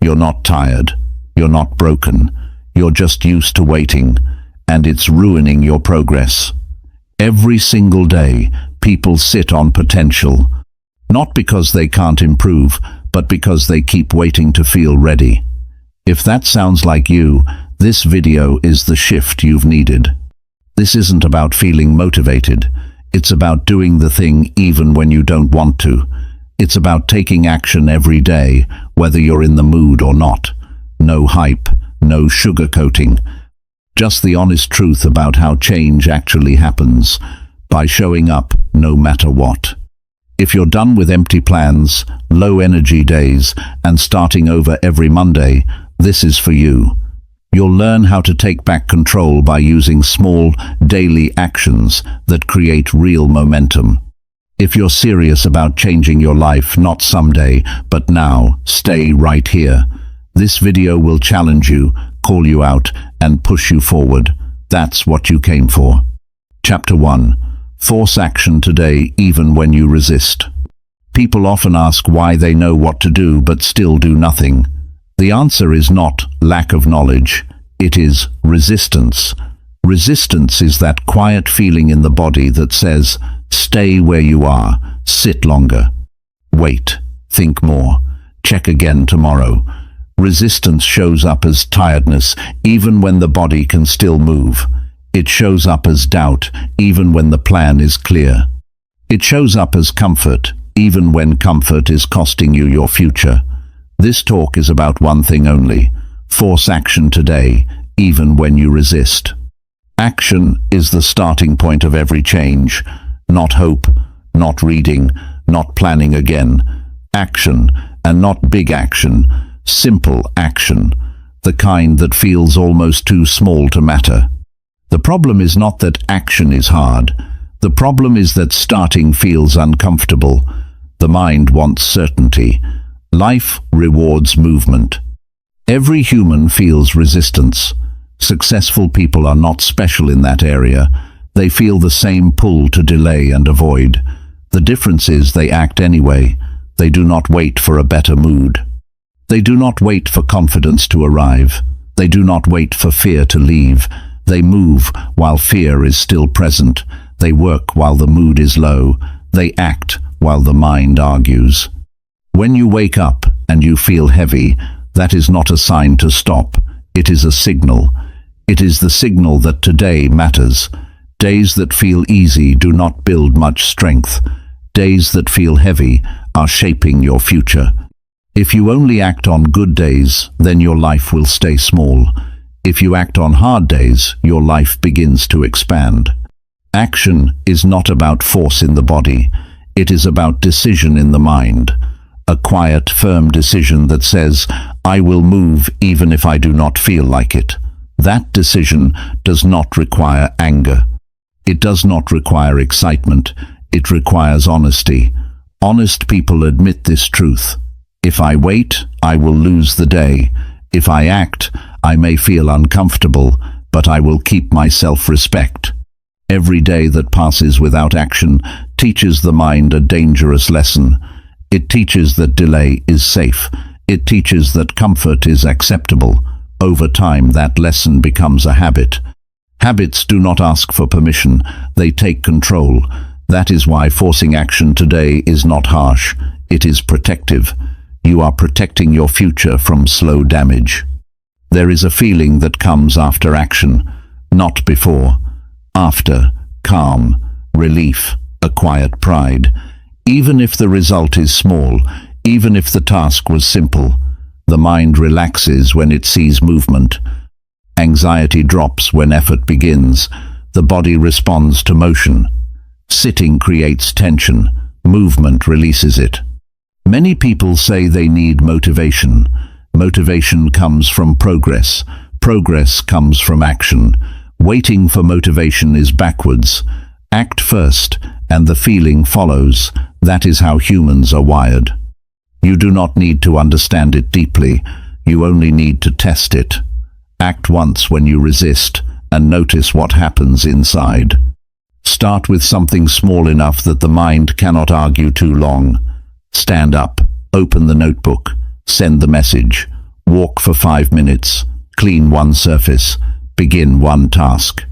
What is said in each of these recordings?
You're not tired. You're not broken. You're just used to waiting, and it's ruining your progress. Every single day, people sit on potential, not because they can't improve, but because they keep waiting to feel ready. If that sounds like you, this video is the shift you've needed. This isn't about feeling motivated. It's about doing the thing even when you don't want to. It's about taking action every day, whether you're in the mood or not. No hype, no sugarcoating. Just the honest truth about how change actually happens, by showing up no matter what. If you're done with empty plans, low energy days, and starting over every Monday, this is for you. You'll learn how to take back control by using small, daily actions that create real momentum. If you're serious about changing your life, not someday, but now, stay right here. This video will challenge you, call you out, and push you forward. That's what you came for. Chapter 1. Force action today even when you resist. People often ask why they know what to do but still do nothing. The answer is not lack of knowledge. It is resistance. Resistance is that quiet feeling in the body that says, stay where you are, sit longer, wait, think more, check again tomorrow. Resistance shows up as tiredness even when the body can still move. It shows up as doubt even when the plan is clear. It shows up as comfort even when comfort is costing you your future. This talk is about one thing only: force action today, even when you resist. Action is the starting point of every change. Not hope, not reading, not planning again. Action, and not big action, simple action, the kind that feels almost too small to matter. The problem is not that action is hard. The problem is that starting feels uncomfortable. The mind wants certainty. Life rewards movement. Every human feels resistance. Successful people are not special in that area. They feel the same pull to delay and avoid. The difference is they act anyway. They do not wait for a better mood. They do not wait for confidence to arrive. They do not wait for fear to leave. They move while fear is still present. They work while the mood is low. They act while the mind argues. When you wake up and you feel heavy, that is not a sign to stop. It is a signal. It is the signal that today matters. Days that feel easy do not build much strength. Days that feel heavy are shaping your future. If you only act on good days, then your life will stay small. If you act on hard days, your life begins to expand. Action is not about force in the body. It is about decision in the mind. A quiet, firm decision that says, I will move even if I do not feel like it. That decision does not require anger. It does not require excitement. It requires honesty. Honest people admit this truth. If I wait, I will lose the day. If I act, I may feel uncomfortable, but I will keep my self-respect. Every day that passes without action teaches the mind a dangerous lesson. It teaches that delay is safe. It teaches that comfort is acceptable. Over time, that lesson becomes a habit. Habits do not ask for permission. They take control. That is why forcing action today is not harsh. It is protective. You are protecting your future from slow damage. There is a feeling that comes after action, not before. After, calm, relief, a quiet pride. Even if the result is small, even if the task was simple, the mind relaxes when it sees movement. Anxiety drops when effort begins. The body responds to motion. Sitting creates tension. Movement releases it. Many people say they need motivation. Motivation comes from progress. Progress comes from action. Waiting for motivation is backwards. Act first, and the feeling follows. That is how humans are wired. You do not need to understand it deeply. You only need to test it. Act once when you resist, and notice what happens inside. Start with something small enough that the mind cannot argue too long. Stand up, open the notebook, send the message. Walk for 5 minutes. Clean one surface. Begin one task.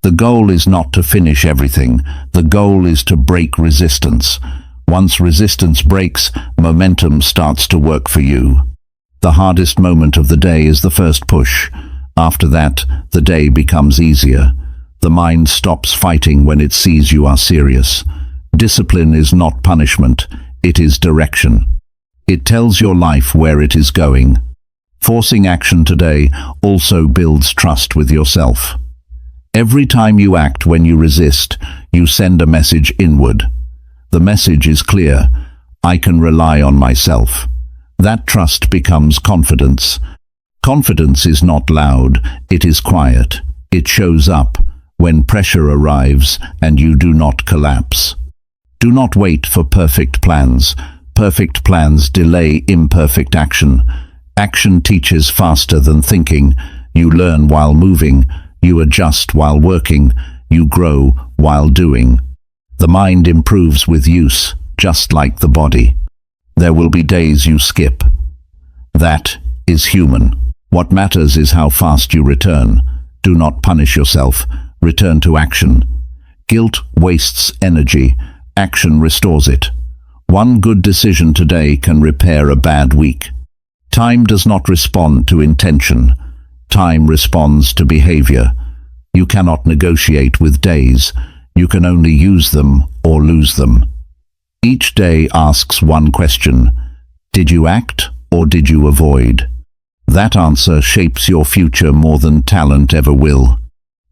The goal is not to finish everything. The goal is to break resistance. Once resistance breaks, momentum starts to work for you. The hardest moment of the day is the first push. After that, the day becomes easier. The mind stops fighting when it sees you are serious. Discipline is not punishment, it is direction. It tells your life where it is going. Forcing action today also builds trust with yourself. Every time you act when you resist, you send a message inward. The message is clear: I can rely on myself. That trust becomes confidence. Confidence is not loud, it is quiet. It shows up when pressure arrives and you do not collapse. Do not wait for perfect plans. Perfect plans delay imperfect action. Action teaches faster than thinking. You learn while moving. You adjust while working. You grow while doing. The mind improves with use, just like the body. There will be days you skip. That is human. What matters is how fast you return. Do not punish yourself. Return to action. Guilt wastes energy. Action restores it. One good decision today can repair a bad week. Time does not respond to intention. Time responds to behavior. You cannot negotiate with days. You can only use them or lose them. Each day asks one question: did you act or did you avoid? That answer shapes your future more than talent ever will.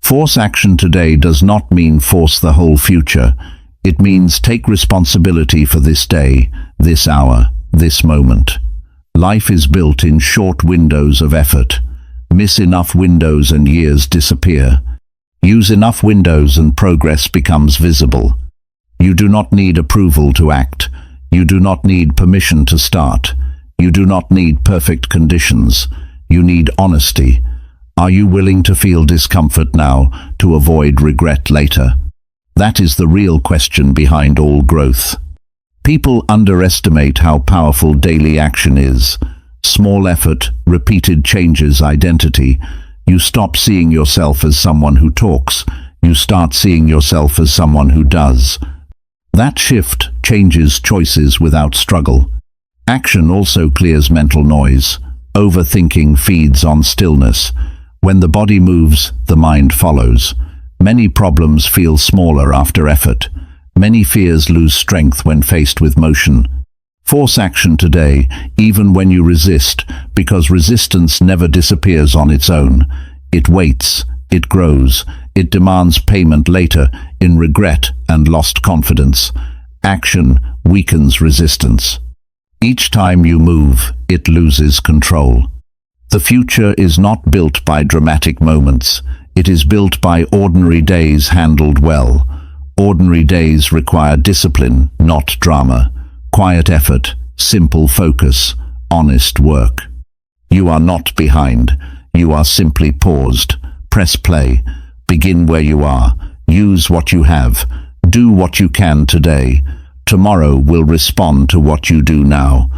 Force action today does not mean force the whole future. It means take responsibility for this day, this hour, this moment. Life is built in short windows of effort. Miss enough windows and years disappear. Use enough windows and progress becomes visible. You do not need approval to act. You do not need permission to start. You do not need perfect conditions. You need honesty. Are you willing to feel discomfort now to avoid regret later? That is the real question behind all growth. People underestimate how powerful daily action is. Small effort, repeated changes identity. You stop seeing yourself as someone who talks. You start seeing yourself as someone who does. That shift changes choices without struggle. Action also clears mental noise. Overthinking feeds on stillness. When the body moves, the mind follows. Many problems feel smaller after effort. Many fears lose strength when faced with motion. Force action today, even when you resist, because resistance never disappears on its own. It waits, it grows, it demands payment later in regret and lost confidence. Action weakens resistance. Each time you move, it loses control. The future is not built by dramatic moments. It is built by ordinary days handled well. Ordinary days require discipline, not drama. Quiet effort, simple focus, honest work. You are not behind. You are simply paused. Press play. Begin where you are. Use what you have. Do what you can today. Tomorrow will respond to what you do now.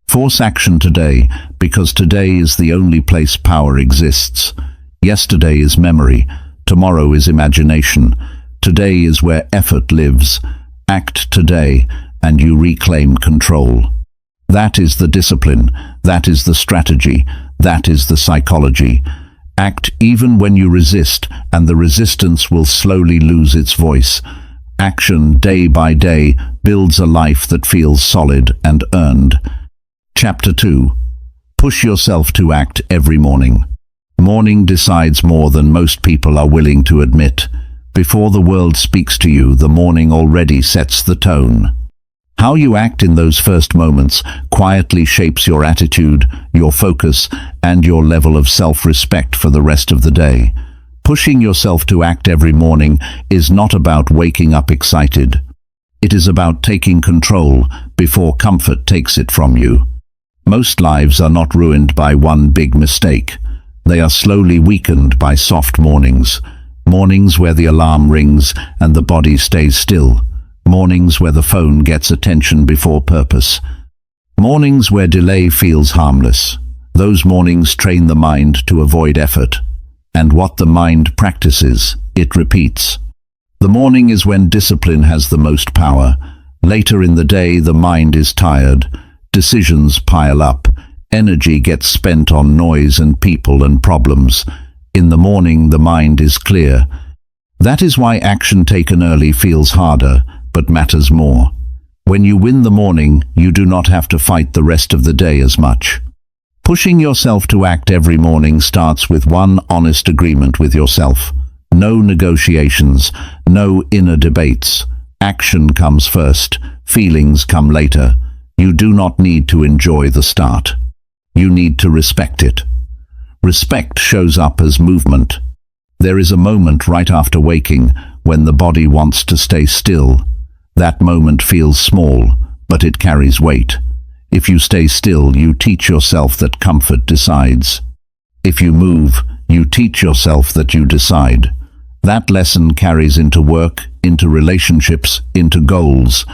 Force action today, because today is the only place power exists. Yesterday is memory. Tomorrow is imagination. Today is where effort lives. Act today, and you reclaim control. That is the discipline. That is the strategy. That is the psychology. Act even when you resist, and the resistance will slowly lose its voice. Action, day by day, builds a life that feels solid and earned. Chapter 2. Push yourself to act every morning. Morning decides more than most people are willing to admit. Before the world speaks to you, the morning already sets the tone. How you act in those first moments quietly shapes your attitude, your focus, and your level of self-respect for the rest of the day. Pushing yourself to act every morning is not about waking up excited. It is about taking control before comfort takes it from you. Most lives are not ruined by one big mistake. They are slowly weakened by soft mornings. Mornings where the alarm rings and the body stays still. Mornings where the phone gets attention before purpose. Mornings where delay feels harmless. Those mornings train the mind to avoid effort. And what the mind practices, it repeats. The morning is when discipline has the most power. Later in the day, the mind is tired. Decisions pile up. Energy gets spent on noise and people and problems. In the morning, the mind is clear. That is why action taken early feels harder, but matters more. When you win the morning, you do not have to fight the rest of the day as much. Pushing yourself to act every morning starts with one honest agreement with yourself. No negotiations, no inner debates. Action comes first, feelings come later. You do not need to enjoy the start. You need to respect it. Respect shows up as movement. There is a moment right after waking when the body wants to stay still. That moment feels small, but it carries weight. If you stay still, you teach yourself that comfort decides. If you move, you teach yourself that you decide. That lesson carries into work, into relationships, into goals.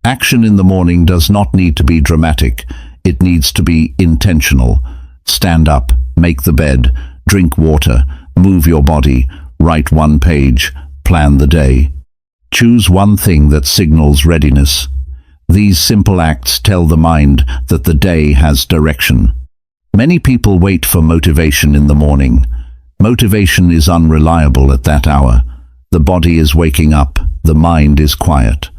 Action in the morning does not need to be dramatic. It needs to be intentional. Stand up, make the bed, drink water, move your body, write one page, plan the day. Choose one thing that signals readiness. These simple acts tell the mind that the day has direction. Many people wait for motivation in the morning. Motivation is unreliable at that hour. The body is waking up, the mind is quiet.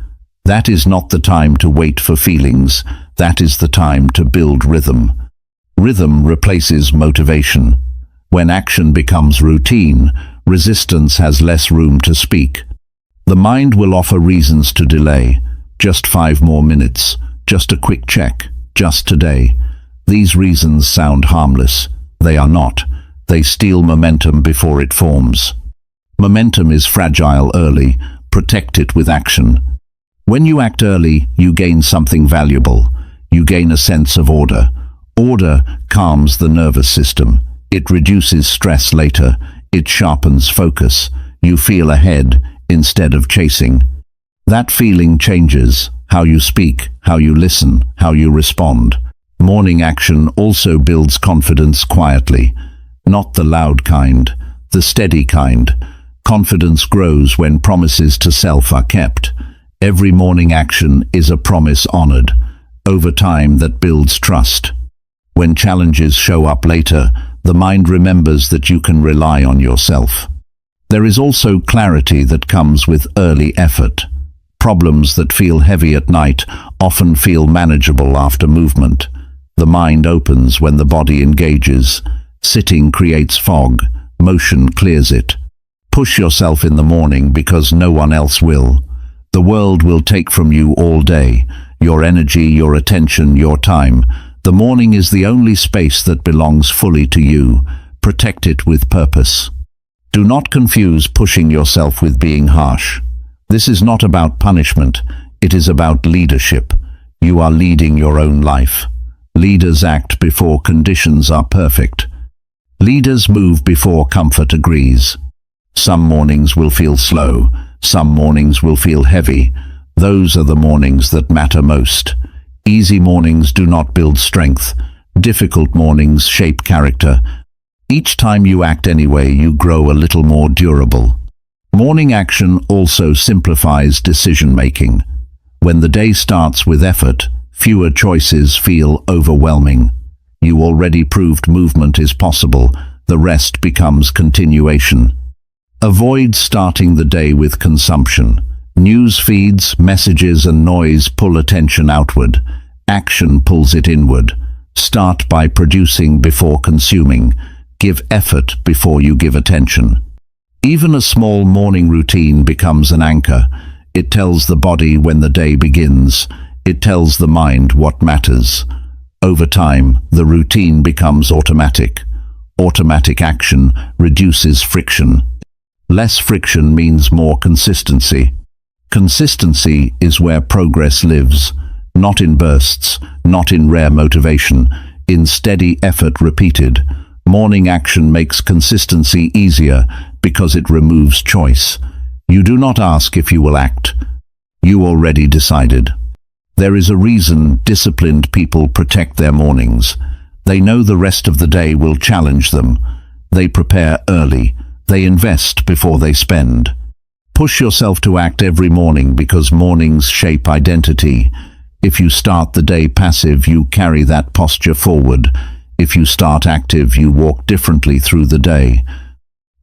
That is not the time to wait for feelings. That is the time to build rhythm. Rhythm replaces motivation. When action becomes routine, resistance has less room to speak. The mind will offer reasons to delay. Just 5 more minutes, just a quick check, just today. These reasons sound harmless. They are not. They steal momentum before it forms. Momentum is fragile early. Protect it with action. When you act early, you gain something valuable. You gain a sense of order. Order calms the nervous system. It reduces stress later. It sharpens focus. You feel ahead instead of chasing. That feeling changes how you speak, how you listen, how you respond. Morning action also builds confidence quietly. Not the loud kind, the steady kind. Confidence grows when promises to self are kept. Every morning action is a promise honored. Over time, that builds trust. When challenges show up later, the mind remembers that you can rely on yourself. There is also clarity that comes with early effort. Problems that feel heavy at night often feel manageable after movement. The mind opens when the body engages. Sitting creates fog. Motion clears it. Push yourself in the morning because no one else will. The world will take from you all day. Your energy, your attention, your time. The morning is the only space that belongs fully to you. Protect it with purpose. Do not confuse pushing yourself with being harsh. This is not about punishment. It is about leadership. You are leading your own life. Leaders act before conditions are perfect. Leaders move before comfort agrees. Some mornings will feel slow. Some mornings will feel heavy. Those are the mornings that matter most. Easy mornings do not build strength. Difficult mornings shape character. Each time you act anyway, you grow a little more durable. Morning action also simplifies decision-making. When the day starts with effort, fewer choices feel overwhelming. You already proved movement is possible. The rest becomes continuation. Avoid starting the day with consumption. News feeds, messages and noise pull attention outward. Action pulls it inward. Start by producing before consuming. Give effort before you give attention. Even a small morning routine becomes an anchor. It tells the body when the day begins. It tells the mind what matters. Over time, the routine becomes automatic. Automatic action reduces friction. Less friction means more consistency. Consistency is where progress lives, not in bursts, not in rare motivation, in steady effort repeated. Morning action makes consistency easier because it removes choice. You do not ask if you will act. You already decided. There is a reason disciplined people protect their mornings. They know the rest of the day will challenge them. They prepare early. They invest before they spend. Push yourself to act every morning because mornings shape identity. If you start the day passive, you carry that posture forward. If you start active, you walk differently through the day.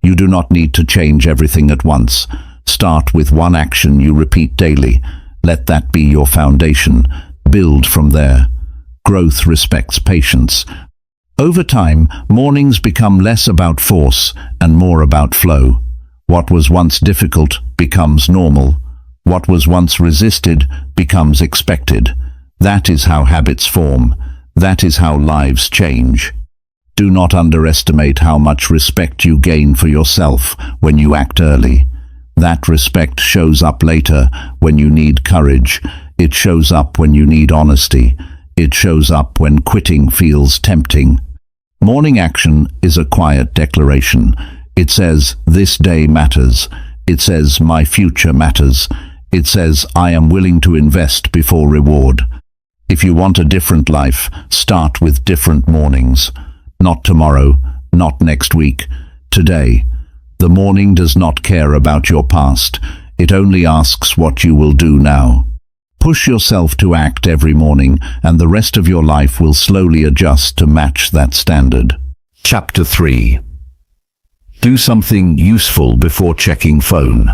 You do not need to change everything at once. Start with one action you repeat daily. Let that be your foundation. Build from there. Growth respects patience. Over time, mornings become less about force and more about flow. What was once difficult becomes normal. What was once resisted becomes expected. That is how habits form. That is how lives change. Do not underestimate how much respect you gain for yourself when you act early. That respect shows up later when you need courage. It shows up when you need honesty. It shows up when quitting feels tempting. Morning action is a quiet declaration. It says, "This day matters." It says, "My future matters." It says, "I am willing to invest before reward." If you want a different life, start with different mornings. Not tomorrow, not next week, today. The morning does not care about your past. It only asks what you will do now. Push yourself to act every morning, and the rest of your life will slowly adjust to match that standard. Chapter 3. Do something useful before checking phone.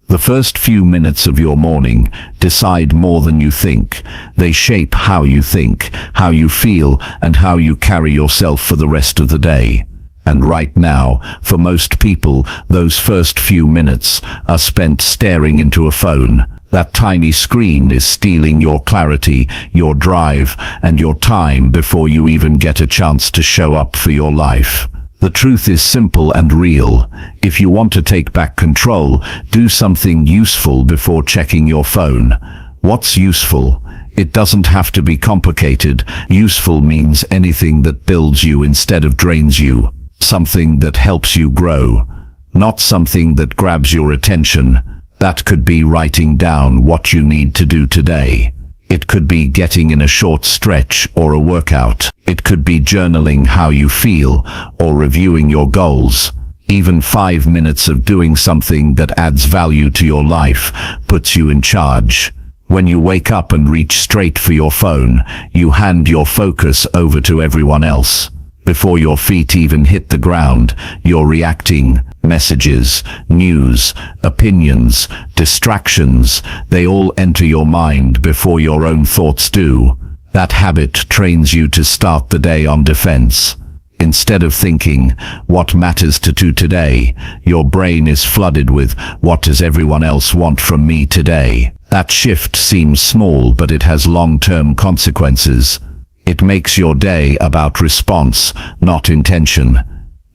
The first few minutes of your morning decide more than you think. They shape how you think, how you feel, and how you carry yourself for the rest of the day. And right now, for most people, those first few minutes are spent staring into a phone. That tiny screen is stealing your clarity, your drive, and your time before you even get a chance to show up for your life. The truth is simple and real. If you want to take back control, do something useful before checking your phone. What's useful? It doesn't have to be complicated. Useful means anything that builds you instead of drains you. Something that helps you grow. Not something that grabs your attention. That could be writing down what you need to do today. It could be getting in a short stretch or a workout. It could be journaling how you feel or reviewing your goals. Even 5 minutes of doing something that adds value to your life puts you in charge. When you wake up and reach straight for your phone, you hand your focus over to everyone else. Before your feet even hit the ground, you're reacting. Messages, news, opinions, distractions, they all enter your mind before your own thoughts do. That habit trains you to start the day on defense. Instead of thinking, what matters to do today, your brain is flooded with, what does everyone else want from me today? That shift seems small, but it has long-term consequences. It makes your day about response, not intention.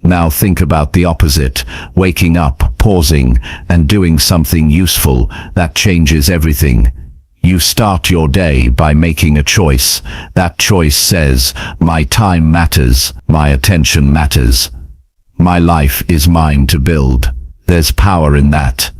Now think about the opposite, waking up, pausing, and doing something useful. That changes everything. You start your day by making a choice. That choice says, my time matters, my attention matters. My life is mine to build. There's power in that.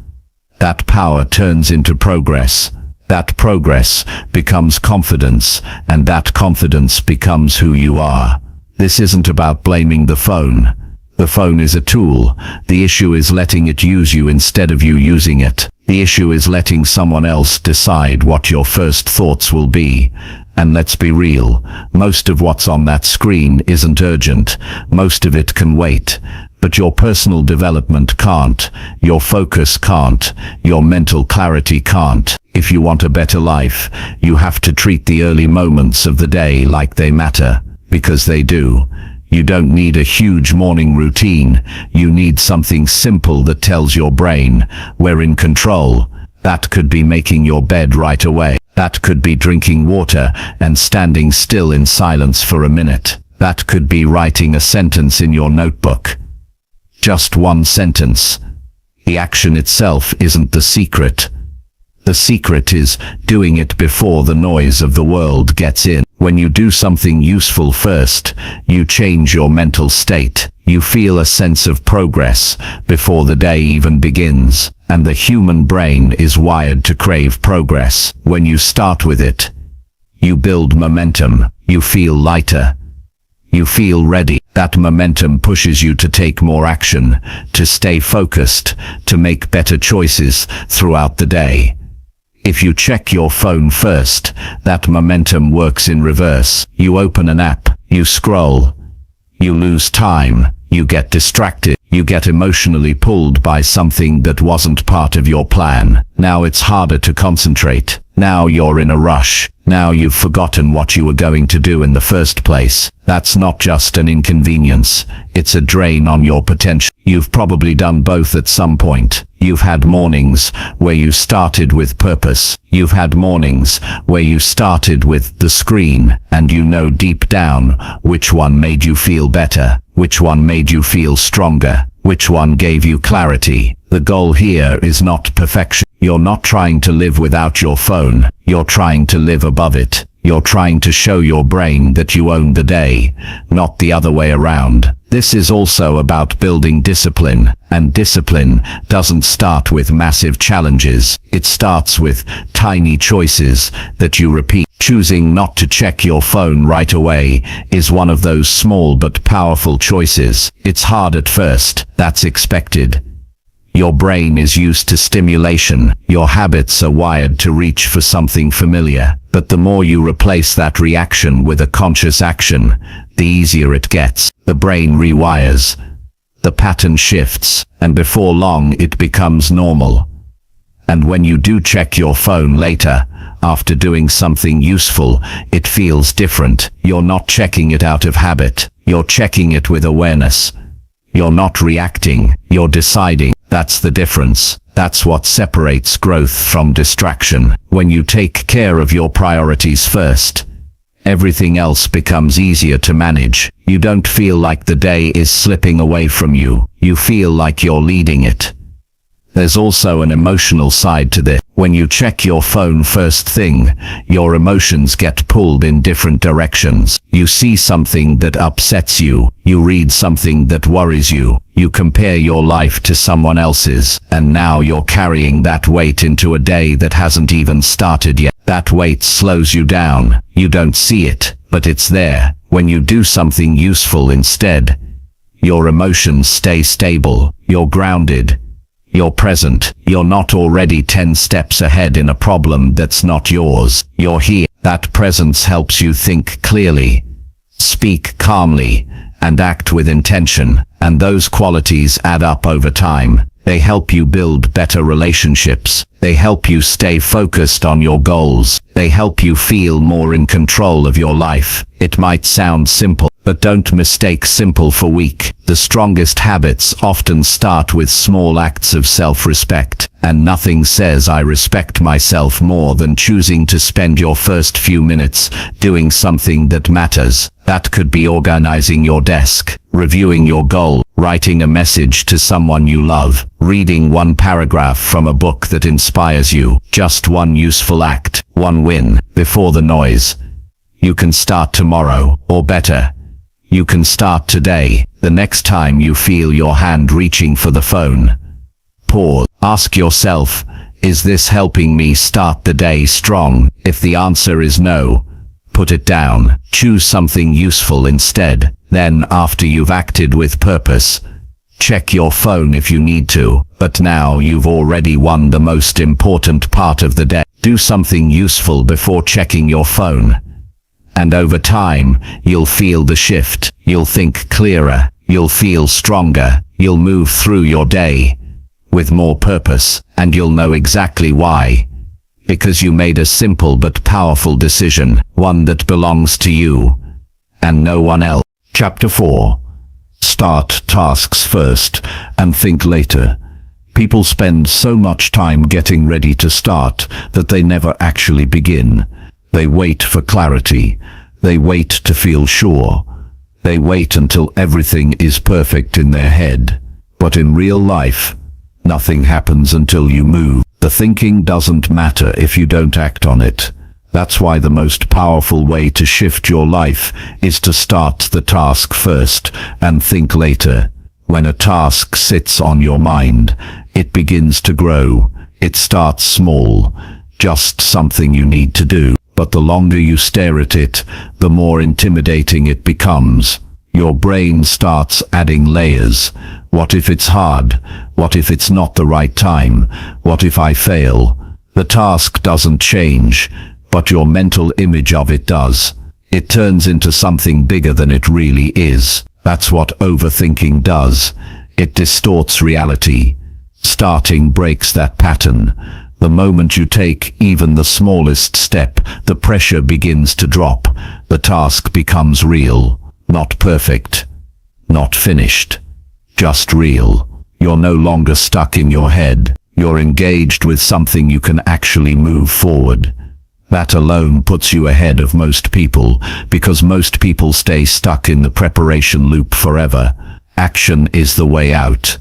That power turns into progress. That progress becomes confidence, and that confidence becomes who you are. This isn't about blaming the phone. The phone is a tool. The issue is letting it use you instead of you using it. The issue is letting someone else decide what your first thoughts will be. And let's be real, most of what's on that screen isn't urgent. Most of it can wait. But your personal development can't. Your focus can't. Your mental clarity can't. If you want a better life, you have to treat the early moments of the day like they matter, because they do. You don't need a huge morning routine. You need something simple that tells your brain, we're in control. That could be making your bed right away. That could be drinking water and standing still in silence for a minute. That could be writing a sentence in your notebook. Just one sentence. The action itself isn't the secret. The secret is doing it before the noise of the world gets in. When you do something useful first, you change your mental state. You feel a sense of progress before the day even begins. And the human brain is wired to crave progress. When you start with it, you build momentum. You feel lighter. You feel ready. That momentum pushes you to take more action, to stay focused, to make better choices throughout the day. If you check your phone first, that momentum works in reverse. You open an app, you scroll, you lose time, you get distracted, you get emotionally pulled by something that wasn't part of your plan. Now it's harder to concentrate. Now you're in a rush. Now you've forgotten what you were going to do in the first place. That's not just an inconvenience, it's a drain on your potential. You've probably done both at some point. You've had mornings where you started with purpose. You've had mornings where you started with the screen, and you know deep down which one made you feel better, which one made you feel stronger, which one gave you clarity. The goal here is not perfection. You're not trying to live without your phone. You're trying to live above it. You're trying to show your brain that you own the day, not the other way around. This is also about building discipline, and discipline doesn't start with massive challenges. It starts with tiny choices that you repeat. Choosing not to check your phone right away is one of those small but powerful choices. It's hard at first. That's expected. Your brain is used to stimulation. Your habits are wired to reach for something familiar. But the more you replace that reaction with a conscious action, the easier it gets. The brain rewires. The pattern shifts, and before long it becomes normal. And when you do check your phone later, after doing something useful, it feels different. You're not checking it out of habit. You're checking it with awareness. You're not reacting, you're deciding. That's the difference. That's what separates growth from distraction. When you take care of your priorities first, everything else becomes easier to manage. You don't feel like the day is slipping away from you. You feel like you're leading it. There's also an emotional side to this. When you check your phone first thing, your emotions get pulled in different directions. You see something that upsets you. You read something that worries you. You compare your life to someone else's, and now you're carrying that weight into a day that hasn't even started yet. That weight slows you down. You don't see it, but it's there. When you do something useful instead, your emotions stay stable. You're grounded. You're present. You're not already 10 steps ahead in a problem that's not yours. You're here. That presence helps you think clearly, speak calmly, and act with intention. And those qualities add up over time. They help you build better relationships. They help you stay focused on your goals. They help you feel more in control of your life. It might sound simple, but don't mistake simple for weak. The strongest habits often start with small acts of self-respect, and nothing says I respect myself more than choosing to spend your first few minutes doing something that matters. That could be organizing your desk, reviewing your goal, writing a message to someone you love, reading one paragraph from a book that inspires you. Just one useful act, one win, before the noise. You can start tomorrow, or better, you can start today. The next time you feel your hand reaching for the phone, pause. Ask yourself, is this helping me start the day strong? If the answer is no, put it down. Choose something useful instead. Then, after you've acted with purpose, check your phone if you need to. But now you've already won the most important part of the day. Do something useful before checking your phone. And over time, you'll feel the shift. You'll think clearer. You'll feel stronger. You'll move through your day with more purpose, and you'll know exactly why. Because you made a simple but powerful decision, one that belongs to you and no one else. Chapter 4. Start tasks first and think later. People spend so much time getting ready to start that they never actually begin. They wait for clarity. They wait to feel sure. They wait until everything is perfect in their head. But in real life, nothing happens until you move. The thinking doesn't matter if you don't act on it. That's why the most powerful way to shift your life is to start the task first and think later. When a task sits on your mind, it begins to grow. It starts small, just something you need to do. But the longer you stare at it, the more intimidating it becomes. Your brain starts adding layers. What if it's hard? What if it's not the right time? What if I fail? The task doesn't change, but your mental image of it does. It turns into something bigger than it really is. That's what overthinking does. It distorts reality. Starting breaks that pattern. The moment you take even the smallest step, the pressure begins to drop. The task becomes real, not perfect, not finished, just real. You're no longer stuck in your head. You're engaged with something you can actually move forward. That alone puts you ahead of most people, because most people stay stuck in the preparation loop forever. Action is the way out.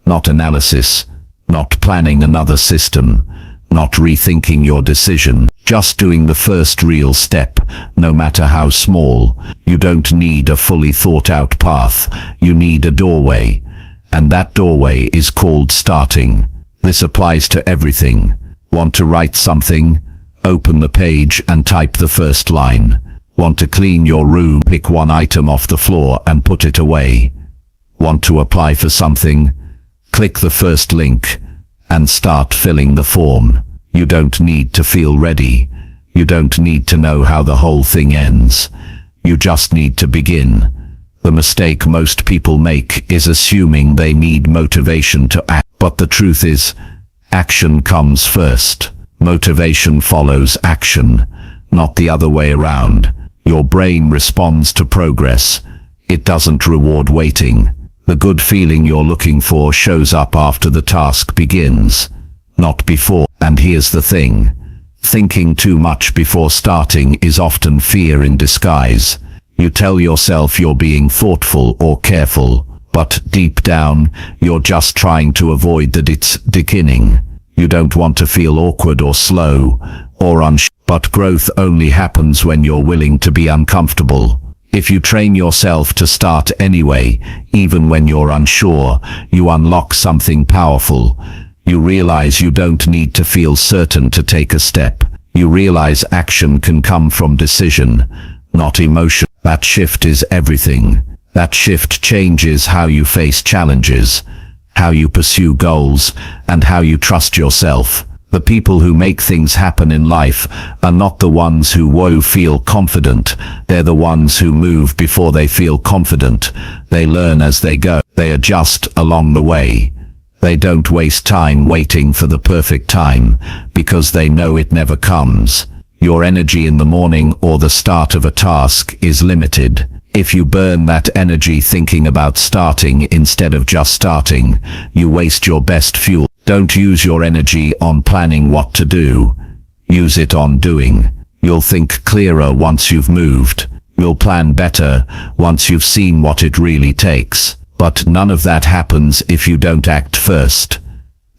Not analysis, not planning another system, not rethinking your decision, just doing the first real step, no matter how small. You don't need a fully thought out path, you need a doorway. And that doorway is called starting. This applies to everything. Want to write something? Open the page and type the first line. Want to clean your room? Pick one item off the floor and put it away. Want to apply for something? Click the first link and start filling the form. You don't need to feel ready. You don't need to know how the whole thing ends. You just need to begin. The mistake most people make is assuming they need motivation to act. But the truth is, action comes first. Motivation follows action, not the other way around. Your brain responds to progress. It doesn't reward waiting. The good feeling you're looking for shows up after the task begins, not before. And here's the thing. Thinking too much before starting is often fear in disguise. You tell yourself you're being thoughtful or careful, but deep down, you're just trying to avoid that it's beginning. You don't want to feel awkward or slow, or unsure. But growth only happens when you're willing to be uncomfortable. If you train yourself to start anyway, even when you're unsure, you unlock something powerful. You realize you don't need to feel certain to take a step. You realize action can come from decision, not emotion. That shift is everything. That shift changes how you face challenges, how you pursue goals, and how you trust yourself. The people who make things happen in life are not the ones who feel confident. They're the ones who move before they feel confident. They learn as they go. They adjust along the way. They don't waste time waiting for the perfect time, because they know it never comes. Your energy in the morning or the start of a task is limited. If you burn that energy thinking about starting instead of just starting, you waste your best fuel. Don't use your energy on planning what to do. Use it on doing. You'll think clearer once you've moved. You'll plan better once you've seen what it really takes. But none of that happens if you don't act first.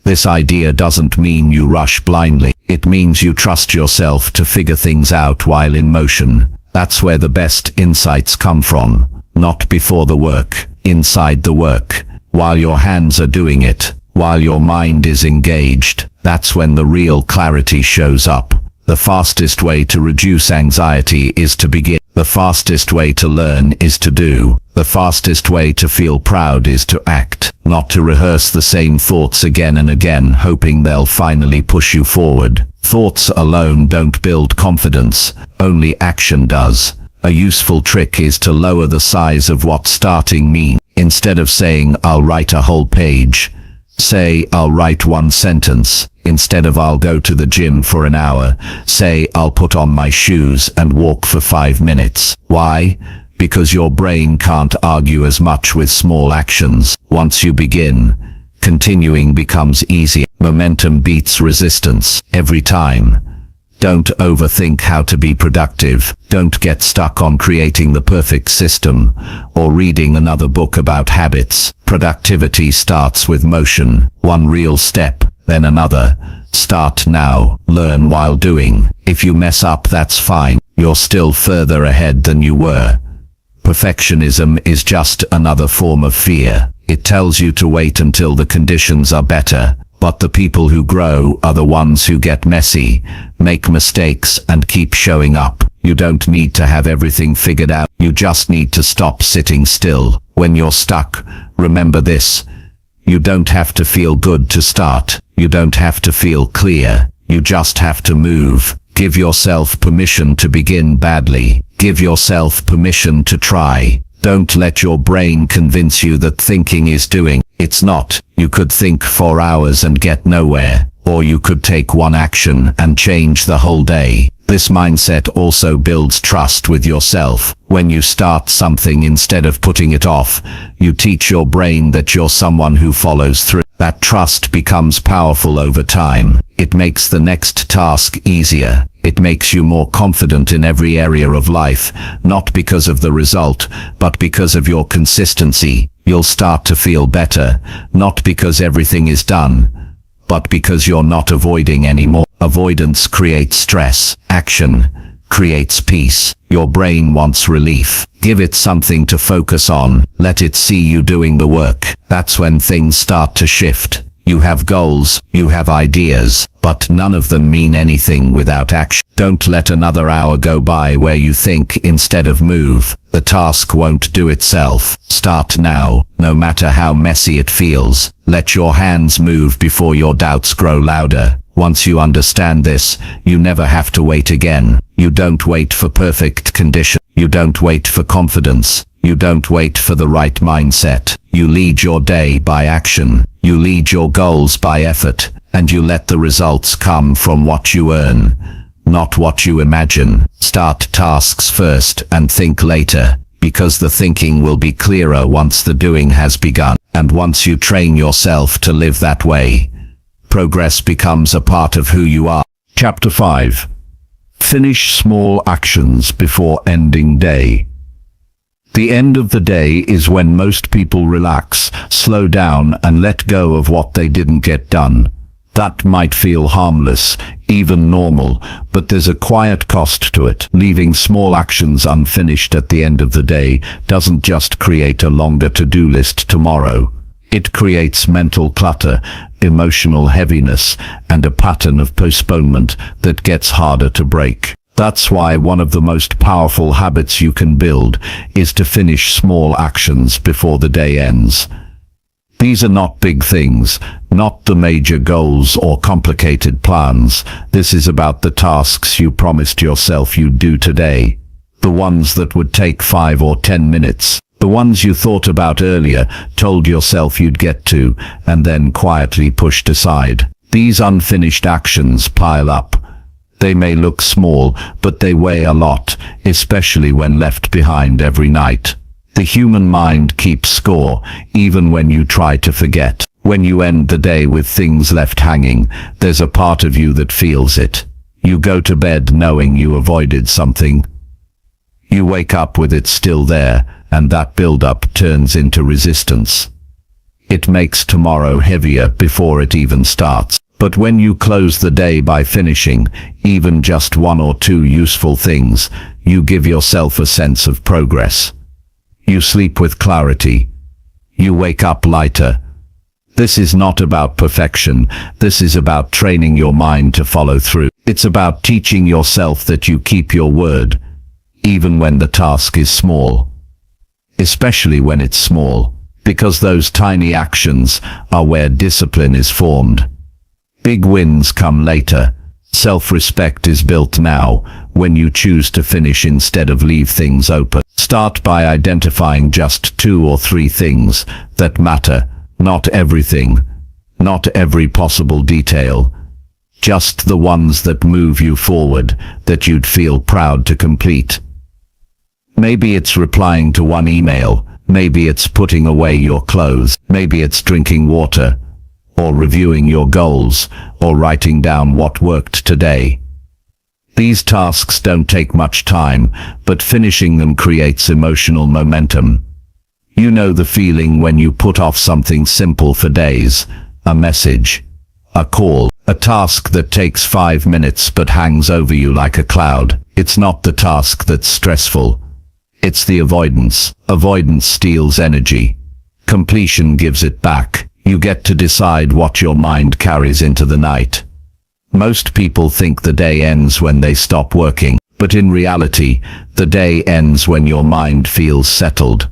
This idea doesn't mean you rush blindly. It means you trust yourself to figure things out while in motion. That's where the best insights come from. Not before the work, inside the work. While your hands are doing it, while your mind is engaged, that's when the real clarity shows up. The fastest way to reduce anxiety is to begin. The fastest way to learn is to do. The fastest way to feel proud is to act, not to rehearse the same thoughts again and again, hoping they'll finally push you forward. Thoughts alone don't build confidence, only action does. A useful trick is to lower the size of what starting means. Instead of saying, "I'll write a whole page," say, "I'll write one sentence." Instead of "I'll go to the gym for an hour," say, "I'll put on my shoes and walk for 5 minutes. Why? Because your brain can't argue as much with small actions. Once you begin, continuing becomes easier. Momentum beats resistance every time. Don't overthink how to be productive. Don't get stuck on creating the perfect system or reading another book about habits. Productivity starts with motion. One real step, then another. Start now. Learn while doing. If you mess up, that's fine. You're still further ahead than you were. Perfectionism is just another form of fear. It tells you to wait until the conditions are better, But the people who grow are the ones who get messy, make mistakes, and keep showing up. You don't need to have everything figured out. You just need to stop sitting still. When you're stuck, remember this. You don't have to feel good to start. You don't have to feel clear. You just have to move. Give yourself permission to begin badly. Give yourself permission to try. Don't let your brain convince you that thinking is doing. It's not. You could think for hours and get nowhere, or you could take one action and change the whole day. This mindset also builds trust with yourself. When you start something instead of putting it off, you teach your brain that you're someone who follows through. That trust becomes powerful over time. It makes the next task easier. It makes you more confident in every area of life, not because of the result, but because of your consistency. You'll start to feel better, not because everything is done, but because you're not avoiding anymore. Avoidance creates stress. Action creates peace. Your brain wants relief. Give it something to focus on. Let it see you doing the work. That's when things start to shift. You have goals, you have ideas, but none of them mean anything without action. Don't let another hour go by where you think instead of move. The task won't do itself. Start now, no matter how messy it feels. Let your hands move before your doubts grow louder. Once you understand this, you never have to wait again. You don't wait for perfect condition. You don't wait for confidence. You don't wait for the right mindset. You lead your day by action. You lead your goals by effort. And you let the results come from what you earn, not what you imagine. Start tasks first and think later, because the thinking will be clearer once the doing has begun. And once you train yourself to live that way, progress becomes a part of who you are. Chapter 5. Finish small actions before ending day. The end of the day is when most people relax, slow down, and let go of what they didn't get done. That might feel harmless, even normal, but there's a quiet cost to it. Leaving small actions unfinished at the end of the day doesn't just create a longer to-do list tomorrow. It creates mental clutter, emotional heaviness, and a pattern of postponement that gets harder to break. That's why one of the most powerful habits you can build is to finish small actions before the day ends. These are not big things, not the major goals or complicated plans. This is about the tasks you promised yourself you'd do today. The ones that would take 5 or 10 minutes. The ones you thought about earlier, told yourself you'd get to, and then quietly pushed aside. These unfinished actions pile up. They may look small, but they weigh a lot, especially when left behind every night. The human mind keeps score, even when you try to forget. When you end the day with things left hanging, there's a part of you that feels it. You go to bed knowing you avoided something. You wake up with it still there, and that build-up turns into resistance. It makes tomorrow heavier before it even starts. But when you close the day by finishing even just 1 or 2 useful things, you give yourself a sense of progress. You sleep with clarity. You wake up lighter. This is not about perfection. This is about training your mind to follow through. It's about teaching yourself that you keep your word, even when the task is small. Especially when it's small, because those tiny actions are where discipline is formed. Big wins come later. Self-respect is built now, when you choose to finish instead of leave things open. Start by identifying just 2 or 3 things that matter. Not everything, not every possible detail. Just the ones that move you forward, that you'd feel proud to complete. Maybe it's replying to 1 email. Maybe it's putting away your clothes. Maybe it's drinking water, or reviewing your goals, or writing down what worked today. These tasks don't take much time, but finishing them creates emotional momentum. You know the feeling when you put off something simple for days, a message, a call, a task that takes 5 minutes but hangs over you like a cloud. It's not the task that's stressful. It's the avoidance. Avoidance steals energy. Completion gives it back. You get to decide what your mind carries into the night. Most people think the day ends when they stop working, but in reality, the day ends when your mind feels settled.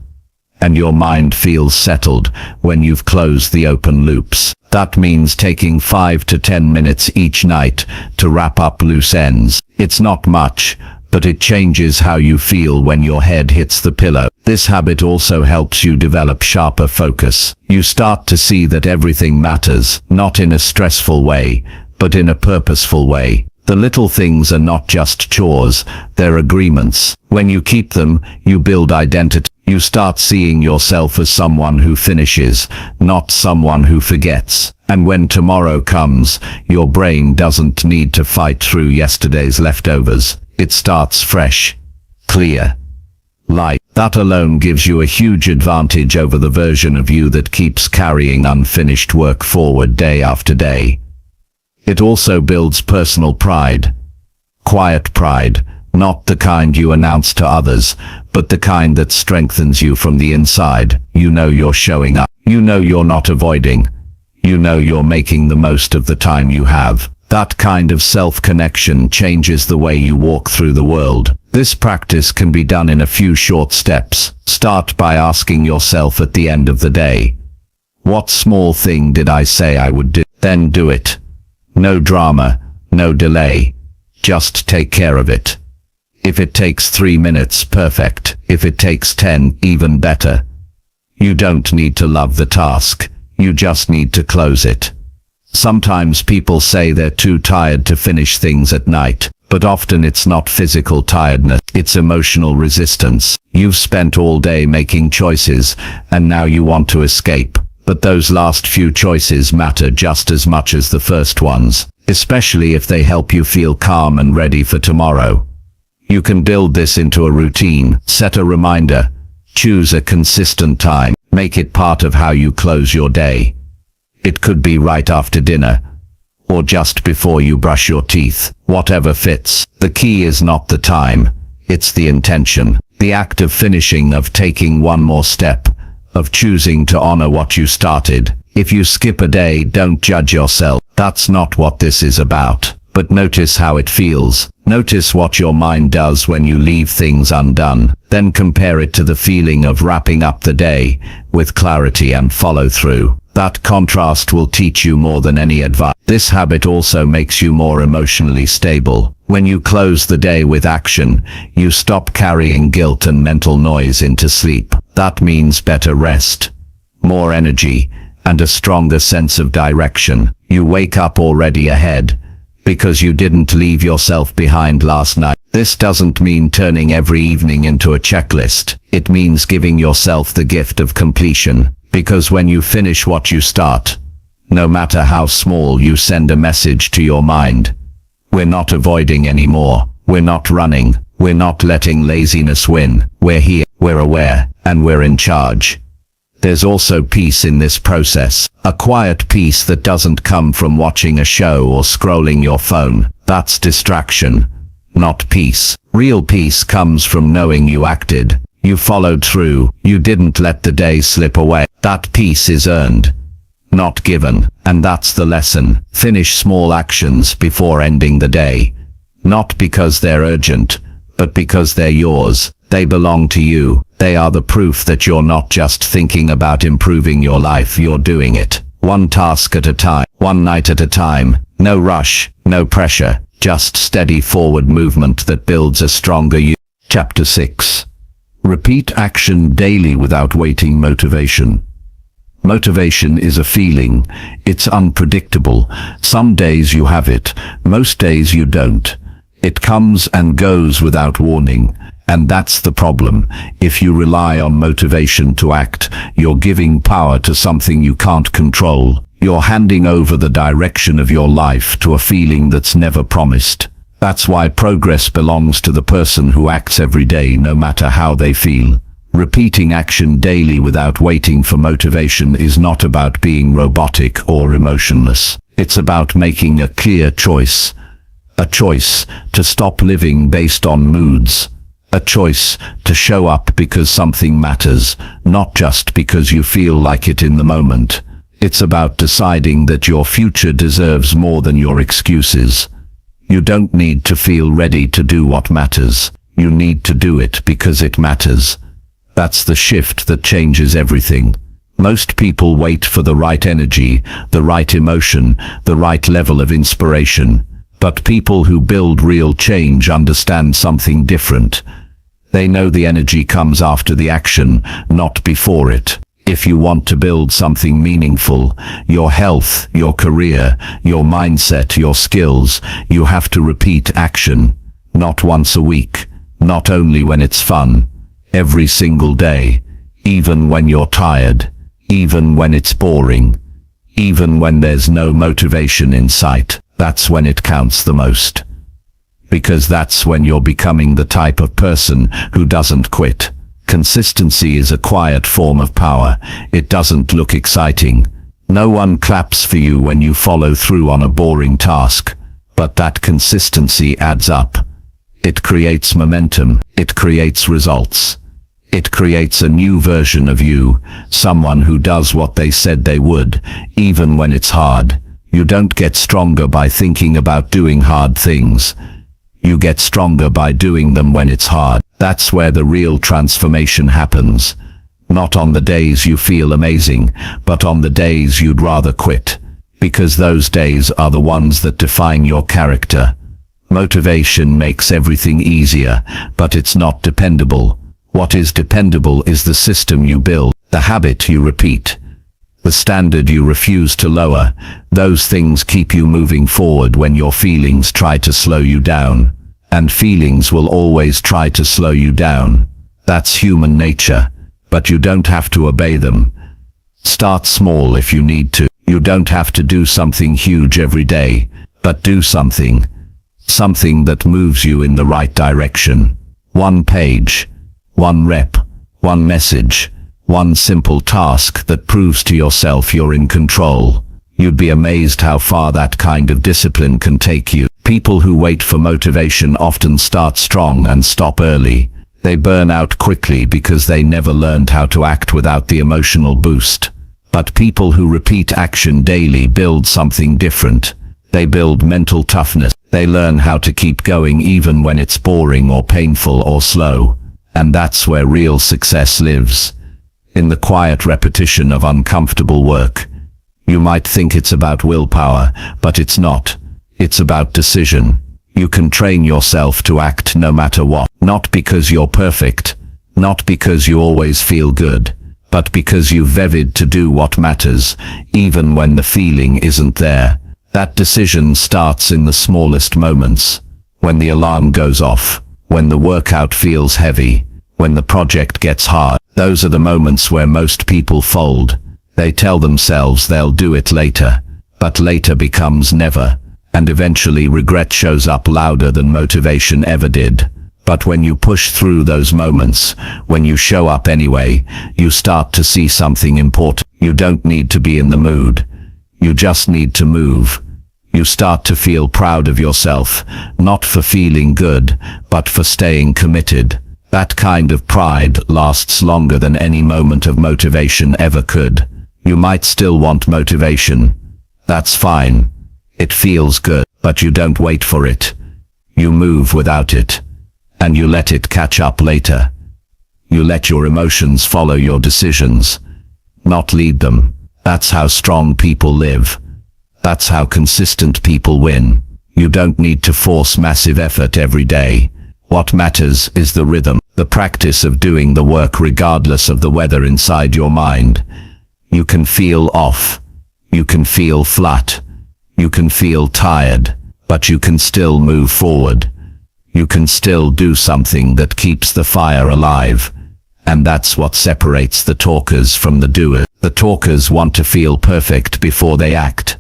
And your mind feels settled when you've closed the open loops. That means taking 5 to 10 minutes each night to wrap up loose ends. It's not much, but it changes how you feel when your head hits the pillow. This habit also helps you develop sharper focus. You start to see that everything matters, not in a stressful way, but in a purposeful way. The little things are not just chores, they're agreements. When you keep them, you build identity. You start seeing yourself as someone who finishes, not someone who forgets. And when tomorrow comes, your brain doesn't need to fight through yesterday's leftovers. It starts fresh, clear, light. That alone gives you a huge advantage over the version of you that keeps carrying unfinished work forward day after day. It also builds personal pride. Quiet pride, not the kind you announce to others, but the kind that strengthens you from the inside. You know you're showing up. You know you're not avoiding. You know you're making the most of the time you have. That kind of self-connection changes the way you walk through the world. This practice can be done in a few short steps. Start by asking yourself at the end of the day, what small thing did I say I would do? Then do it. No drama, no delay. Just take care of it. If it takes 3 minutes, perfect. If it takes 10, even better. You don't need to love the task. You just need to close it. Sometimes people say they're too tired to finish things at night, but often it's not physical tiredness, it's emotional resistance. You've spent all day making choices, and now you want to escape. But those last few choices matter just as much as the first ones, especially if they help you feel calm and ready for tomorrow. You can build this into a routine. Set a reminder. Choose a consistent time. Make it part of how you close your day. It could be right after dinner, or just before you brush your teeth. Whatever fits. The key is not the time, it's the intention. The act of finishing, of taking one more step, of choosing to honor what you started. If you skip a day, don't judge yourself. That's not what this is about. But notice how it feels. Notice what your mind does when you leave things undone. Then compare it to the feeling of wrapping up the day with clarity and follow through. That contrast will teach you more than any advice. This habit also makes you more emotionally stable. When you close the day with action, you stop carrying guilt and mental noise into sleep. That means better rest, more energy, and a stronger sense of direction. You wake up already ahead, because you didn't leave yourself behind last night. This doesn't mean turning every evening into a checklist. It means giving yourself the gift of completion, because when you finish what you start, no matter how small, you send a message to your mind. We're not avoiding anymore. We're not running. We're not letting laziness win. We're here, we're aware, and we're in charge. There's also peace in this process. A quiet peace that doesn't come from watching a show or scrolling your phone. That's distraction, not peace. Real peace comes from knowing you acted. You followed through. You didn't let the day slip away. That peace is earned, not given. And that's the lesson. Finish small actions before ending the day. Not because they're urgent, but because they're yours. They belong to you. They are the proof that you're not just thinking about improving your life, you're doing it. One task at a time, one night at a time. No rush, no pressure, just steady forward movement that builds a stronger you. Chapter 6. Repeat action daily without waiting. Motivation. Motivation is a feeling. It's unpredictable. Some days you have it, most days you don't. It comes and goes without warning. And that's the problem. If you rely on motivation to act, you're giving power to something you can't control. You're handing over the direction of your life to a feeling that's never promised. That's why progress belongs to the person who acts every day, no matter how they feel. Repeating action daily without waiting for motivation is not about being robotic or emotionless. It's about making a clear choice. A choice to stop living based on moods. A choice to show up because something matters, not just because you feel like it in the moment. It's about deciding that your future deserves more than your excuses. You don't need to feel ready to do what matters. You need to do it because it matters. That's the shift that changes everything. Most people wait for the right energy, the right emotion, the right level of inspiration. But people who build real change understand something different. They know the energy comes after the action, not before it. If you want to build something meaningful, your health, your career, your mindset, your skills, you have to repeat action. Not once a week, not only when it's fun. Every single day, even when you're tired, even when it's boring, even when there's no motivation in sight, that's when it counts the most. Because that's when you're becoming the type of person who doesn't quit. Consistency is a quiet form of power. It doesn't look exciting. No one claps for you when you follow through on a boring task, but that consistency adds up. It creates momentum. It creates results. It creates a new version of you, someone who does what they said they would, even when it's hard. You don't get stronger by thinking about doing hard things. You get stronger by doing them when it's hard. That's where the real transformation happens. Not on the days you feel amazing, but on the days you'd rather quit. Because those days are the ones that define your character. Motivation makes everything easier, but it's not dependable. What is dependable is the system you build, the habit you repeat, the standard you refuse to lower. Those things keep you moving forward when your feelings try to slow you down. And feelings will always try to slow you down. That's human nature, but you don't have to obey them. Start small if you need to. You don't have to do something huge every day, but do something. Something that moves you in the right direction. One page, one rep, one message, one simple task that proves to yourself you're in control. You'd be amazed how far that kind of discipline can take you. People who wait for motivation often start strong and stop early. They burn out quickly because they never learned how to act without the emotional boost. But people who repeat action daily build something different. They build mental toughness. They learn how to keep going even when it's boring or painful or slow. And that's where real success lives. In the quiet repetition of uncomfortable work. You might think it's about willpower, but it's not. It's about decision. You can train yourself to act no matter what. Not because you're perfect, not because you always feel good, but because you've vowed to do what matters, even when the feeling isn't there. That decision starts in the smallest moments. When the alarm goes off, when the workout feels heavy, when the project gets hard. Those are the moments where most people fold. They tell themselves they'll do it later, but later becomes never. And eventually regret shows up louder than motivation ever did. But when you push through those moments, when you show up anyway, you start to see something important. You don't need to be in the mood. You just need to move. You start to feel proud of yourself, not for feeling good, but for staying committed. That kind of pride lasts longer than any moment of motivation ever could. You might still want motivation. That's fine. It feels good, but you don't wait for it. You move without it. And you let it catch up later. You let your emotions follow your decisions, not lead them. That's how strong people live. That's how consistent people win. You don't need to force massive effort every day. What matters is the rhythm, the practice of doing the work regardless of the weather inside your mind. You can feel off. You can feel flat. You can feel tired, but you can still move forward. You can still do something that keeps the fire alive. And that's what separates the talkers from the doers. The talkers want to feel perfect before they act.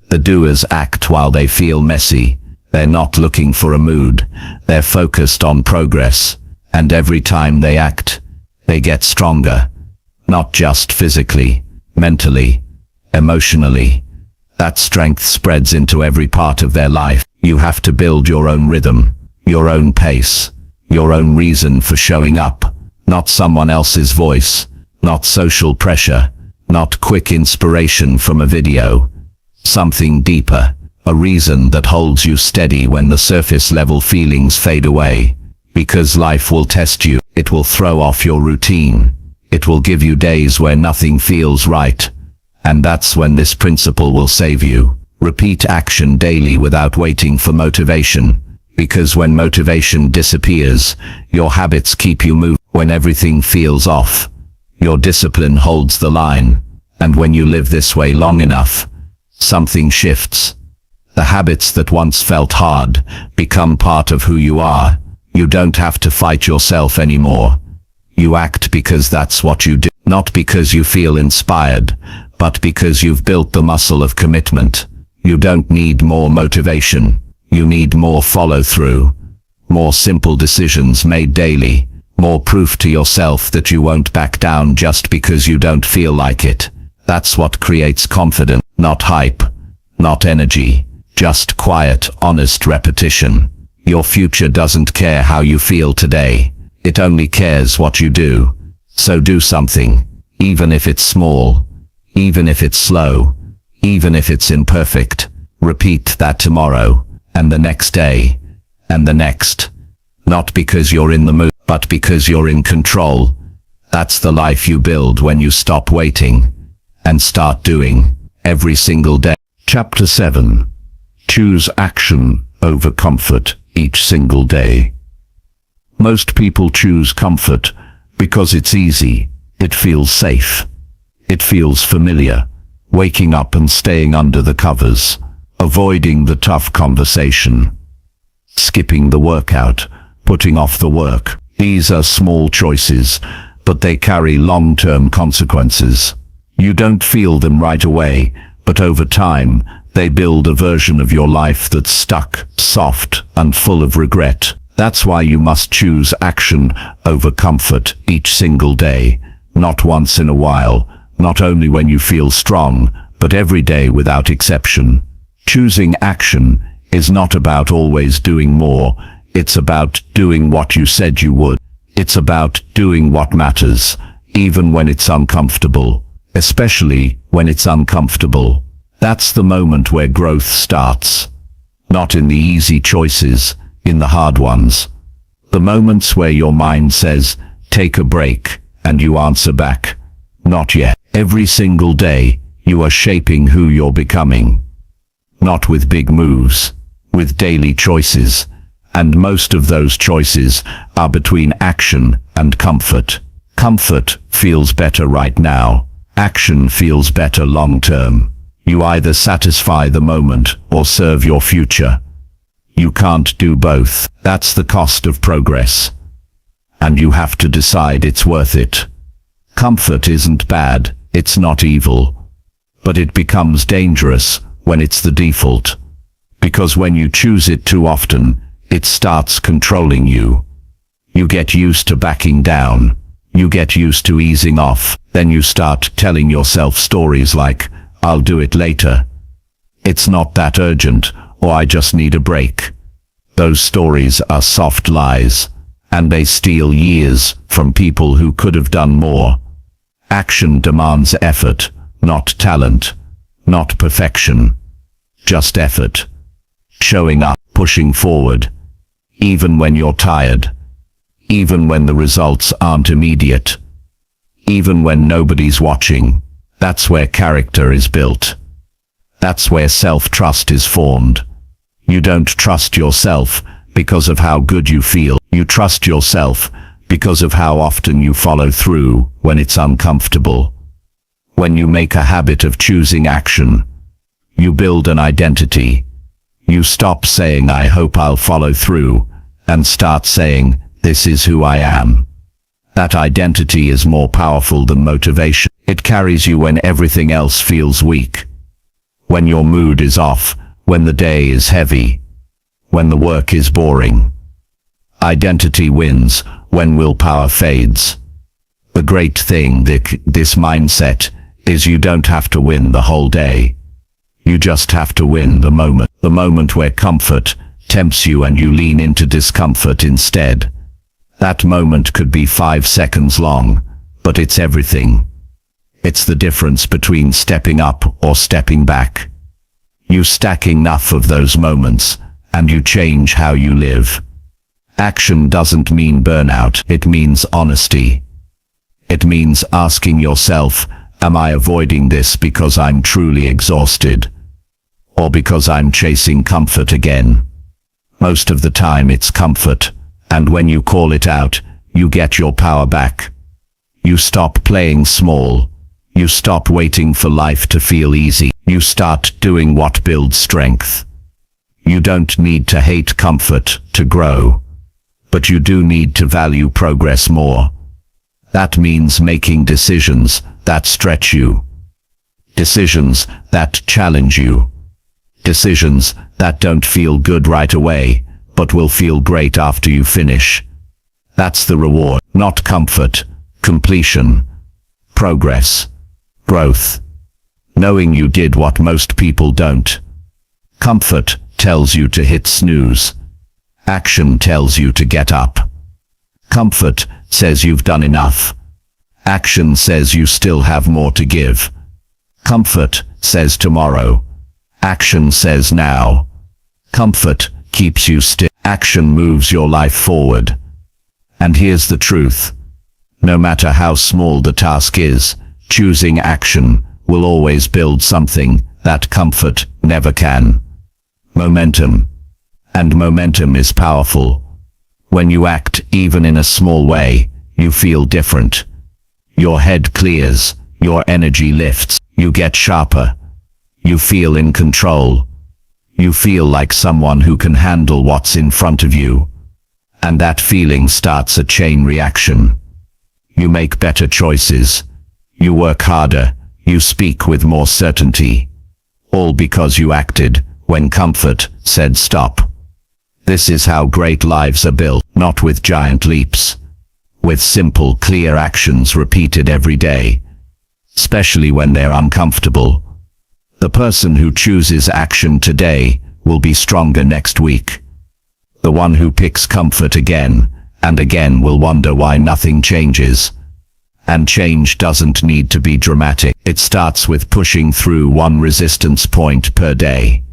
The doers act while they feel messy. They're not looking for a mood. They're focused on progress. And every time they act, they get stronger. Not just physically, mentally, emotionally. That strength spreads into every part of their life. You have to build your own rhythm, your own pace, your own reason for showing up. Not someone else's voice, not social pressure, Not quick inspiration from a video. Something deeper. A reason that holds you steady when the surface level feelings fade away. Because life will test you. It will throw off your routine. It will give you days where nothing feels right. And that's when this principle will save you. Repeat action daily without waiting for motivation. Because when motivation disappears, your habits keep you moving. When everything feels off, your discipline holds the line. And when you live this way long enough, something shifts. The habits that once felt hard become part of who you are. You don't have to fight yourself anymore. You act because that's what you do. Not because you feel inspired, but because you've built the muscle of commitment. You don't need more motivation. You need more follow-through. More simple decisions made daily. More proof to yourself that you won't back down just because you don't feel like it. That's what creates confidence. Not hype. Not energy. Just quiet, honest repetition. Your future doesn't care how you feel today. It only cares what you do. So do something. Even if it's small. Even if it's slow. Even if it's imperfect. Repeat that tomorrow. And the next day. And the next. Not because you're in the mood, but because you're in control. That's the life you build when you stop waiting. And start doing. Every single day. Chapter 7. Choose action over comfort each single day. Most people choose comfort because it's easy. It feels safe. It feels familiar. Waking up and staying under the covers. Avoiding the tough conversation. Skipping the workout. Putting off the work. These are small choices, but they carry long-term consequences. You don't feel them right away, but over time, they build a version of your life that's stuck, soft, and full of regret. That's why you must choose action over comfort each single day. Not once in a while, not only when you feel strong, but every day without exception. Choosing action is not about always doing more. It's about doing what you said you would. It's about doing what matters, even when it's uncomfortable. Especially when it's uncomfortable. That's the moment where growth starts. Not in the easy choices, in the hard ones. The moments where your mind says, take a break, and you answer back, not yet. Every single day, you are shaping who you're becoming. Not with big moves, with daily choices. And most of those choices are between action and comfort. Comfort feels better right now. Action feels better long-term. You either satisfy the moment or serve your future. You can't do both. That's the cost of progress. And you have to decide it's worth it. Comfort isn't bad, it's not evil. But it becomes dangerous when it's the default. Because when you choose it too often, it starts controlling you. You get used to backing down. You get used to easing off. Then you start telling yourself stories like, I'll do it later. It's not that urgent, or I just need a break. Those stories are soft lies, and they steal years from people who could have done more. Action demands effort, not talent, not perfection. Just effort. Showing up, pushing forward. Even when you're tired. Even when the results aren't immediate. Even when nobody's watching. That's where character is built. That's where self-trust is formed. You don't trust yourself because of how good you feel. You trust yourself because of how often you follow through when it's uncomfortable. When you make a habit of choosing action, you build an identity. You stop saying, I hope I'll follow through, and start saying, this is who I am. That identity is more powerful than motivation. It carries you when everything else feels weak. When your mood is off, when the day is heavy, when the work is boring. Identity wins when willpower fades. The great thing with this mindset is you don't have to win the whole day. You just have to win the moment where comfort tempts you and you lean into discomfort instead. That moment could be 5 seconds long, but it's everything. It's the difference between stepping up or stepping back. You stack enough of those moments, and you change how you live. Action doesn't mean burnout, it means honesty. It means asking yourself, am I avoiding this because I'm truly exhausted? Or because I'm chasing comfort again? Most of the time it's comfort, and when you call it out, you get your power back. You stop playing small. You stop waiting for life to feel easy. You start doing what builds strength. You don't need to hate comfort to grow, but you do need to value progress more. That means making decisions that stretch you. Decisions that challenge you. Decisions that don't feel good right away, but will feel great after you finish. That's the reward, not comfort, completion, progress, growth. Knowing you did what most people don't. Comfort tells you to hit snooze. Action tells you to get up. Comfort says you've done enough. Action says you still have more to give. Comfort says tomorrow. Action says now. Comfort keeps you still. Action moves your life forward. And here's the truth. No matter how small the task is, choosing action will always build something that comfort never can. Momentum. And momentum is powerful. When you act, even in a small way, you feel different. Your head clears, your energy lifts, you get sharper. You feel in control. You feel like someone who can handle what's in front of you. And that feeling starts a chain reaction. You make better choices. You work harder. You speak with more certainty. All because you acted when comfort said stop. This is how great lives are built, not with giant leaps. With simple, clear actions repeated every day. Especially when they're uncomfortable. The person who chooses action today will be stronger next week. The one who picks comfort again and again will wonder why nothing changes. And change doesn't need to be dramatic. It starts with pushing through one resistance point per day.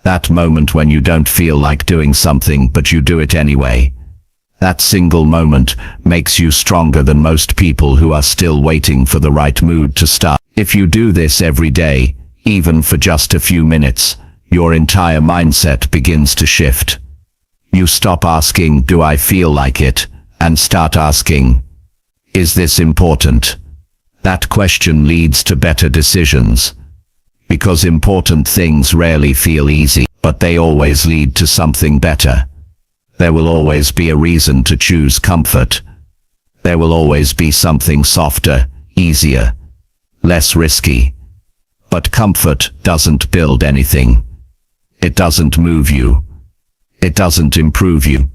That moment when you don't feel like doing something but you do it anyway. That single moment makes you stronger than most people who are still waiting for the right mood to start. If you do this every day, even for just a few minutes, your entire mindset begins to shift. You stop asking, do I feel like it? And start asking, is this important? That question leads to better decisions. Because important things rarely feel easy, but they always lead to something better. There will always be a reason to choose comfort. There will always be something softer, easier, less risky. But comfort doesn't build anything. It doesn't move you. It doesn't improve you.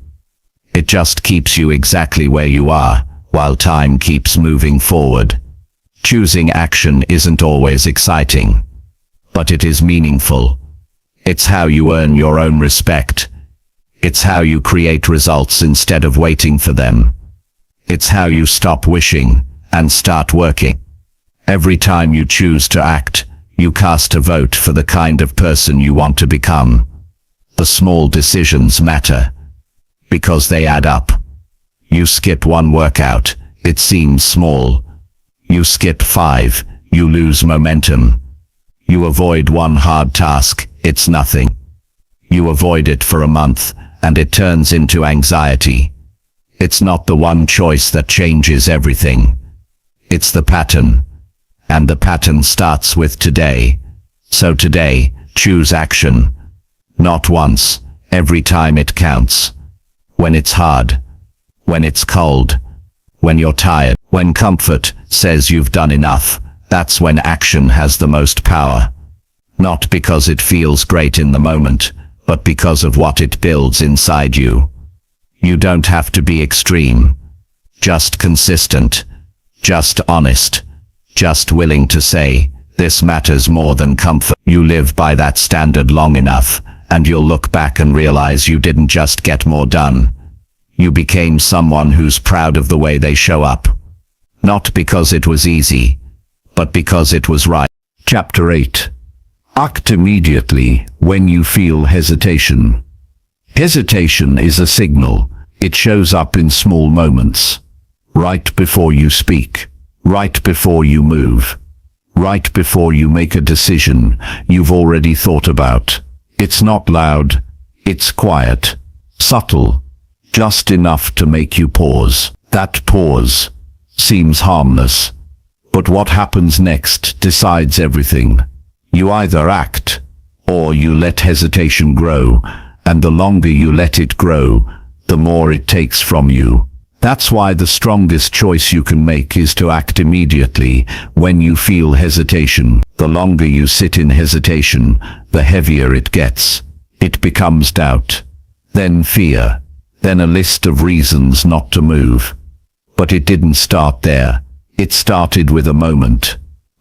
It just keeps you exactly where you are, while time keeps moving forward. Choosing action isn't always exciting, but it is meaningful. It's how you earn your own respect. It's how you create results instead of waiting for them. It's how you stop wishing and start working. Every time you choose to act, you cast a vote for the kind of person you want to become. The small decisions matter, because they add up. You skip one workout, it seems small. You skip 5, you lose momentum. You avoid one hard task, it's nothing. You avoid it for a month, and it turns into anxiety. It's not the one choice that changes everything. It's the pattern. And the pattern starts with today. So today, choose action. Not once, every time it counts. When it's hard. When it's cold. When you're tired. When comfort says you've done enough, that's when action has the most power. Not because it feels great in the moment, but because of what it builds inside you. You don't have to be extreme. Just consistent. Just honest. Just willing to say, this matters more than comfort. You live by that standard long enough, and you'll look back and realize you didn't just get more done. You became someone who's proud of the way they show up. Not because it was easy, but because it was right. Chapter 8. Act immediately when you feel hesitation. Hesitation is a signal. It shows up in small moments. Right before you speak. Right before you move. Right before you make a decision you've already thought about. It's not loud. It's quiet. Subtle. Just enough to make you pause. That pause seems harmless. But what happens next decides everything. You either act, or you let hesitation grow, and the longer you let it grow, the more it takes from you. That's why the strongest choice you can make is to act immediately when you feel hesitation. The longer you sit in hesitation, the heavier it gets. It becomes doubt, then fear, then a list of reasons not to move. But it didn't start there. It started with a moment,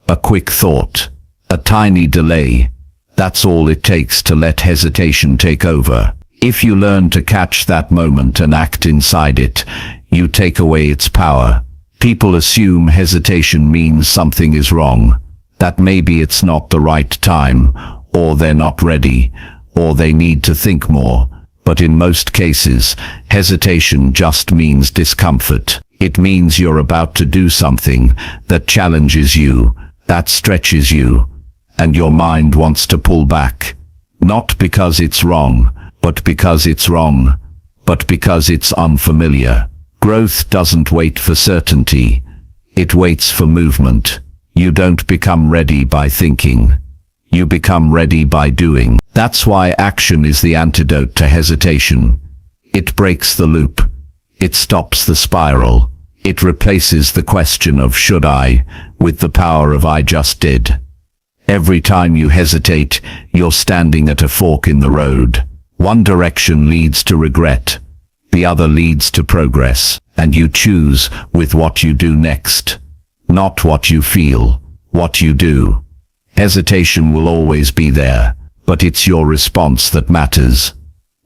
a quick thought, a tiny delay. That's all it takes to let hesitation take over. If you learn to catch that moment and act inside it, you take away its power. People assume hesitation means something is wrong, that maybe it's not the right time, or they're not ready, or they need to think more. But in most cases, hesitation just means discomfort. It means you're about to do something that challenges you, that stretches you, and your mind wants to pull back. Not because it's wrong, but because it's wrong, but because it's unfamiliar. Growth doesn't wait for certainty. It waits for movement. You don't become ready by thinking. You become ready by doing. That's why action is the antidote to hesitation. It breaks the loop. It stops the spiral. It replaces the question of should I with the power of I just did. Every time you hesitate, you're standing at a fork in the road. One direction leads to regret. The other leads to progress. And you choose with what you do next. Not what you feel, what you do. Hesitation will always be there, but it's your response that matters.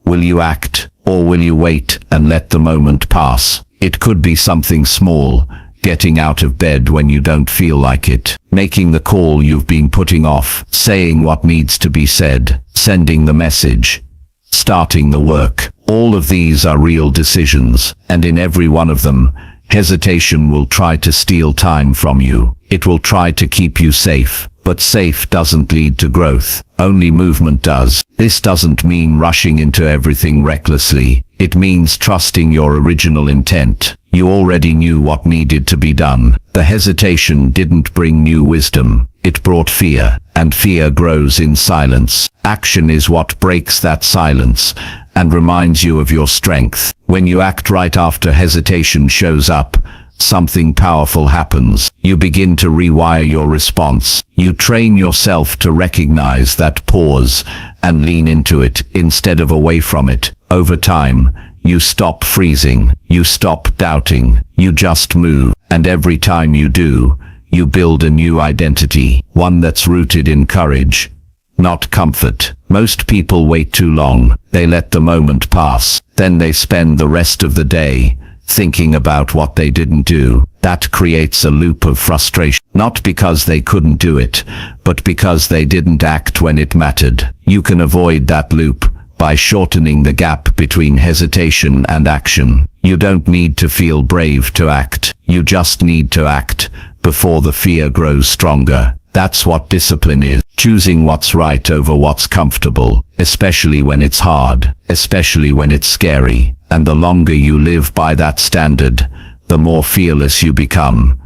Will you act, or will you wait and let the moment pass? It could be something small, getting out of bed when you don't feel like it, making the call you've been putting off, saying what needs to be said, sending the message, starting the work. All of these are real decisions, and in every one of them, hesitation will try to steal time from you. It will try to keep you safe, but safe doesn't lead to growth. Only movement does. This doesn't mean rushing into everything recklessly. It means trusting your original intent. You already knew what needed to be done. The hesitation didn't bring new wisdom. It brought fear, and fear grows in silence. Action is what breaks that silence and reminds you of your strength. When you act right after hesitation shows up, something powerful happens. You begin to rewire your response. You train yourself to recognize that pause and lean into it instead of away from it. Over time, you stop freezing. You stop doubting. You just move. And every time you do, you build a new identity, one that's rooted in courage, not comfort. Most people wait too long. They let the moment pass. Then they spend the rest of the day thinking about what they didn't do. That creates a loop of frustration, not because they couldn't do it, but because they didn't act when it mattered. You can avoid that loop by shortening the gap between hesitation and action. You don't need to feel brave to act. You just need to act before the fear grows stronger. That's what discipline is. Choosing what's right over what's comfortable, especially when it's hard, especially when it's scary. And the longer you live by that standard, the more fearless you become.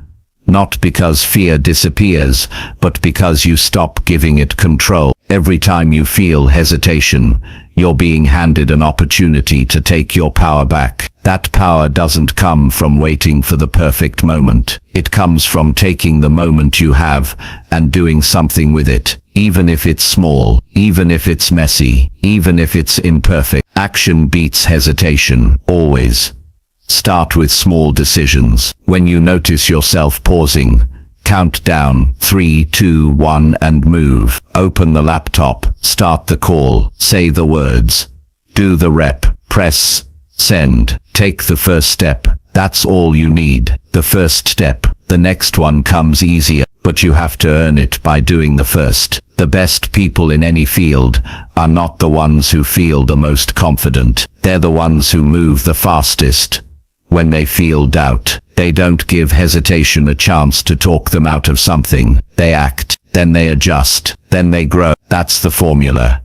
Not because fear disappears, but because you stop giving it control. Every time you feel hesitation, you're being handed an opportunity to take your power back. That power doesn't come from waiting for the perfect moment. It comes from taking the moment you have and doing something with it, even if it's small, even if it's messy, even if it's imperfect. Action beats hesitation, always. Start with small decisions. When you notice yourself pausing, count down 3, 2, 1 and move. Open the laptop, start the call, say the words, do the rep, press, send. Take the first step. That's all you need. The first step. The next one comes easier, but you have to earn it by doing the first. The best people in any field are not the ones who feel the most confident. They're the ones who move the fastest. When they feel doubt, they don't give hesitation a chance to talk them out of something. They act, then they adjust, then they grow. That's the formula.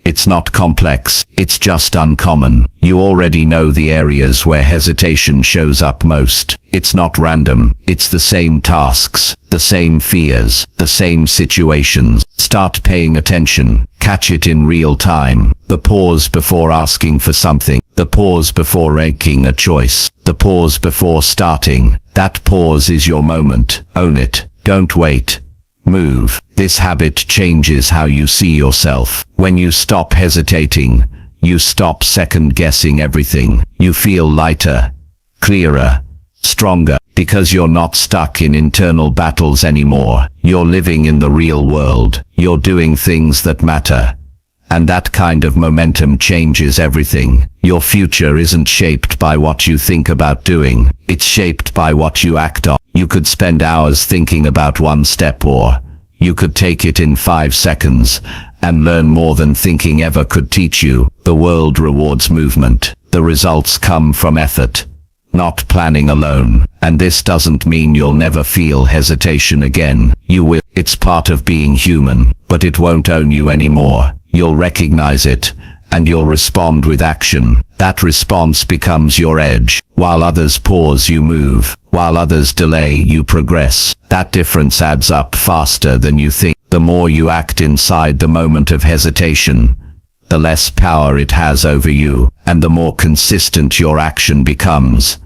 It's not complex, it's just uncommon. You already know the areas where hesitation shows up most. It's not random, it's the same tasks, the same fears, the same situations. Start paying attention, catch it in real time. The pause before asking for something, the pause before making a choice, the pause before starting. That pause is your moment. Own it, don't wait. Move. This habit changes how you see yourself. When you stop hesitating, you stop second-guessing everything. You feel lighter, clearer, stronger, because you're not stuck in internal battles anymore. You're living in the real world. You're doing things that matter. And that kind of momentum changes everything. Your future isn't shaped by what you think about doing. It's shaped by what you act on. You could spend hours thinking about one step, or you could take it in 5 seconds and learn more than thinking ever could teach you. The world rewards movement. The results come from effort, not planning alone. And this doesn't mean you'll never feel hesitation again. You will. It's part of being human, but it won't own you anymore. You'll recognize it, and you'll respond with action. That response becomes your edge. While others pause, you move. While others delay, you progress. That difference adds up faster than you think. The more you act inside the moment of hesitation, the less power it has over you, and the more consistent your action becomes,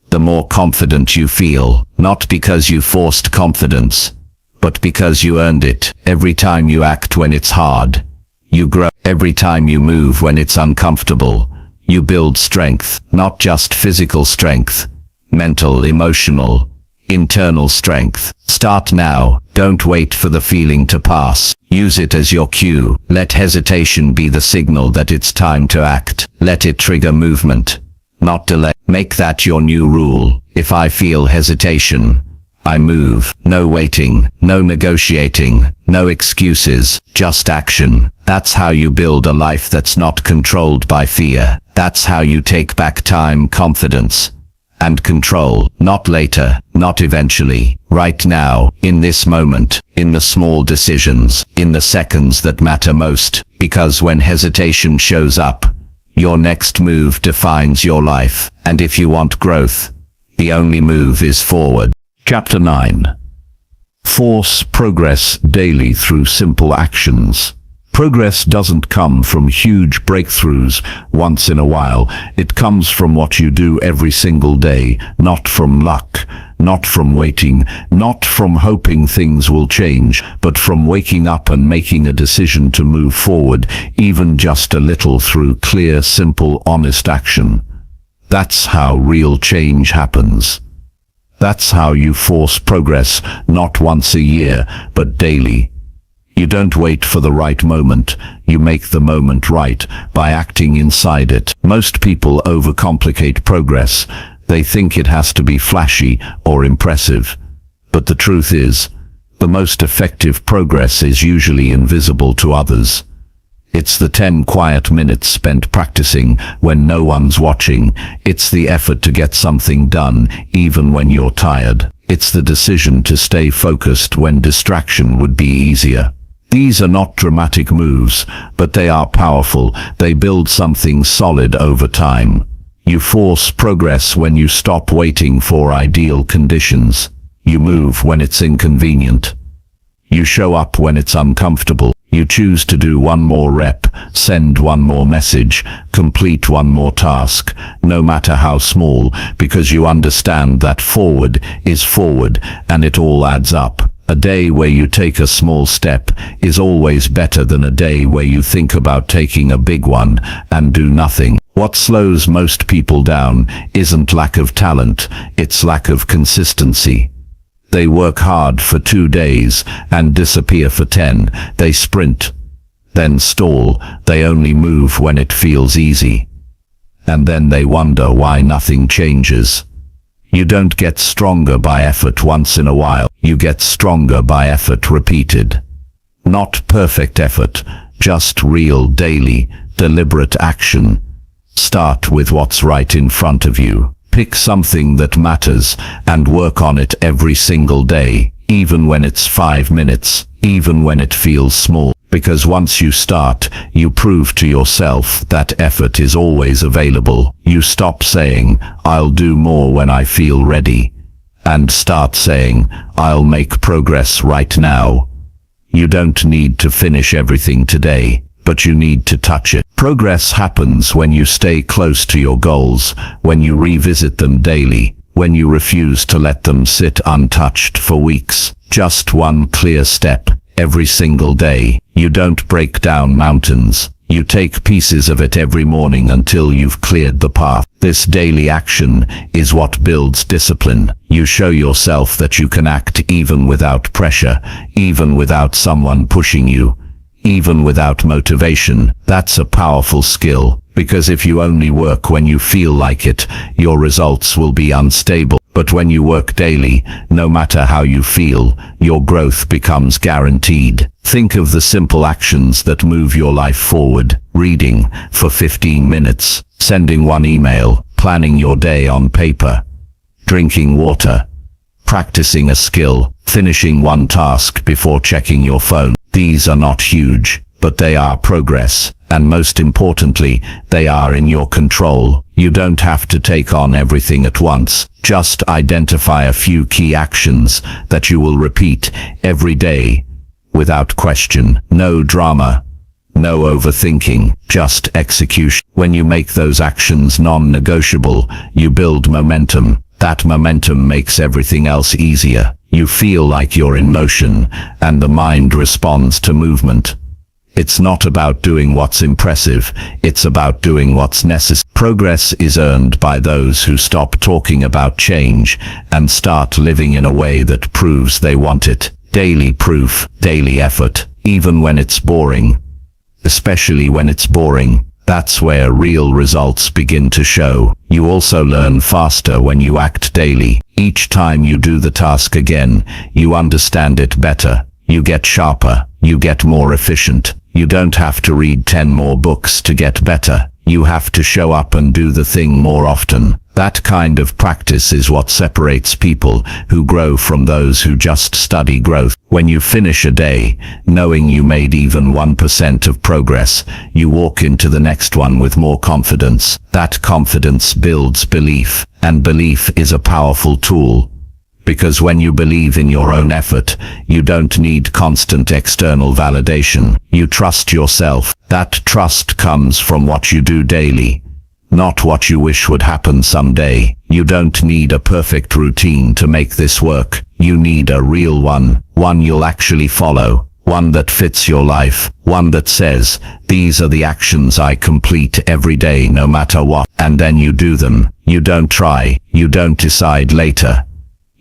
the more confident you feel. Not because you forced confidence, but because you earned it. Every time you act when it's hard, you grow. Every time you move when it's uncomfortable, you build strength. Not just physical strength, mental, emotional, internal strength. Start now. Don't wait for the feeling to pass. Use it as your cue. Let hesitation be the signal that it's time to act. Let it trigger movement, not delay. Make that your new rule. If I feel hesitation, I move. No waiting, no negotiating, no excuses, just action. That's how you build a life that's not controlled by fear. That's how you take back time, confidence, and control. Not later, not eventually. Right now, in this moment, in the small decisions, in the seconds that matter most. Because when hesitation shows up, your next move defines your life. And if you want growth, the only move is forward. Chapter 9. Force progress daily through simple actions. Progress doesn't come from huge breakthroughs once in a while. It comes from what you do every single day, not from luck, not from waiting, not from hoping things will change, but from waking up and making a decision to move forward, even just a little, through clear, simple, honest action. That's how real change happens. That's how you force progress, not once a year, but daily. You don't wait for the right moment, you make the moment right by acting inside it. Most people overcomplicate progress. They think it has to be flashy or impressive. But the truth is, the most effective progress is usually invisible to others. It's the 10 quiet minutes spent practicing when no one's watching. It's the effort to get something done even when you're tired. It's the decision to stay focused when distraction would be easier. These are not dramatic moves, but they are powerful. They build something solid over time. You force progress when you stop waiting for ideal conditions. You move when it's inconvenient. You show up when it's uncomfortable. You choose to do one more rep, send one more message, complete one more task, no matter how small, because you understand that forward is forward, and it all adds up. A day where you take a small step is always better than a day where you think about taking a big one and do nothing. What slows most people down isn't lack of talent, it's lack of consistency. They work hard for 2 days and disappear for 10. They sprint, then stall. They only move when it feels easy. And then they wonder why nothing changes. You don't get stronger by effort once in a while. You get stronger by effort repeated. Not perfect effort, just real, daily, deliberate action. Start with what's right in front of you. Pick something that matters and work on it every single day, even when it's 5 minutes, even when it feels small. Because once you start, you prove to yourself that effort is always available. You stop saying, "I'll do more when I feel ready," and start saying, "I'll make progress right now." You don't need to finish everything today, but you need to touch it. Progress happens when you stay close to your goals, when you revisit them daily, when you refuse to let them sit untouched for weeks. Just one clear step every single day. You don't break down mountains. You take pieces of it every morning until you've cleared the path. This daily action is what builds discipline. You show yourself that you can act even without pressure, even without someone pushing you, even without motivation. That's a powerful skill, because if you only work when you feel like it, your results will be unstable. But when you work daily, no matter how you feel, your growth becomes guaranteed. Think of the simple actions that move your life forward. Reading for 15 minutes, sending one email, planning your day on paper, drinking water, practicing a skill, finishing one task before checking your phone. These are not huge, but they are progress, and most importantly, they are in your control. You don't have to take on everything at once. Just identify a few key actions that you will repeat every day, without question. No drama, no overthinking, just execution. When you make those actions non-negotiable, you build momentum. That momentum makes everything else easier. You feel like you're in motion, and the mind responds to movement. It's not about doing what's impressive, it's about doing what's necessary. Progress is earned by those who stop talking about change and start living in a way that proves they want it. Daily proof, daily effort, even when it's boring. Especially when it's boring, that's where real results begin to show. You also learn faster when you act daily. Each time you do the task again, you understand it better. You get sharper, you get more efficient. You don't have to read 10 more books to get better. You have to show up and do the thing more often. That kind of practice is what separates people who grow from those who just study growth. When you finish a day, knowing you made even 1% of progress, you walk into the next one with more confidence. That confidence builds belief, and belief is a powerful tool. Because when you believe in your own effort, you don't need constant external validation. You trust yourself. That trust comes from what you do daily, not what you wish would happen someday. You don't need a perfect routine to make this work. You need a real one you'll actually follow, one that fits your life, one that says, "These are the actions I complete every day no matter what." And then you do them. You don't try, you don't decide later.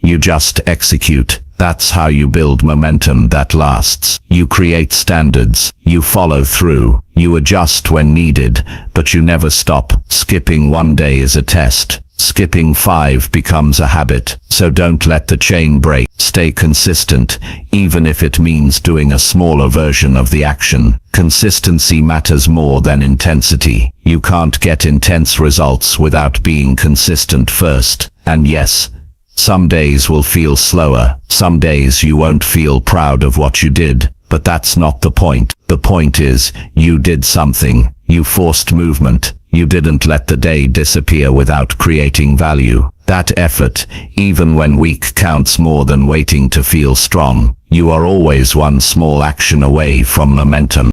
You just execute. That's how you build momentum that lasts. You create standards. You follow through. You adjust when needed, but you never stop. Skipping one day is a test. Skipping 5 becomes a habit. So don't let the chain break. Stay consistent, even if it means doing a smaller version of the action. Consistency matters more than intensity. You can't get intense results without being consistent first. And yes, some days will feel slower. Some days you won't feel proud of what you did. But that's not the point. The point is, you did something. You forced movement. You didn't let the day disappear without creating value. That effort, even when weak, counts more than waiting to feel strong. You are always one small action away from momentum.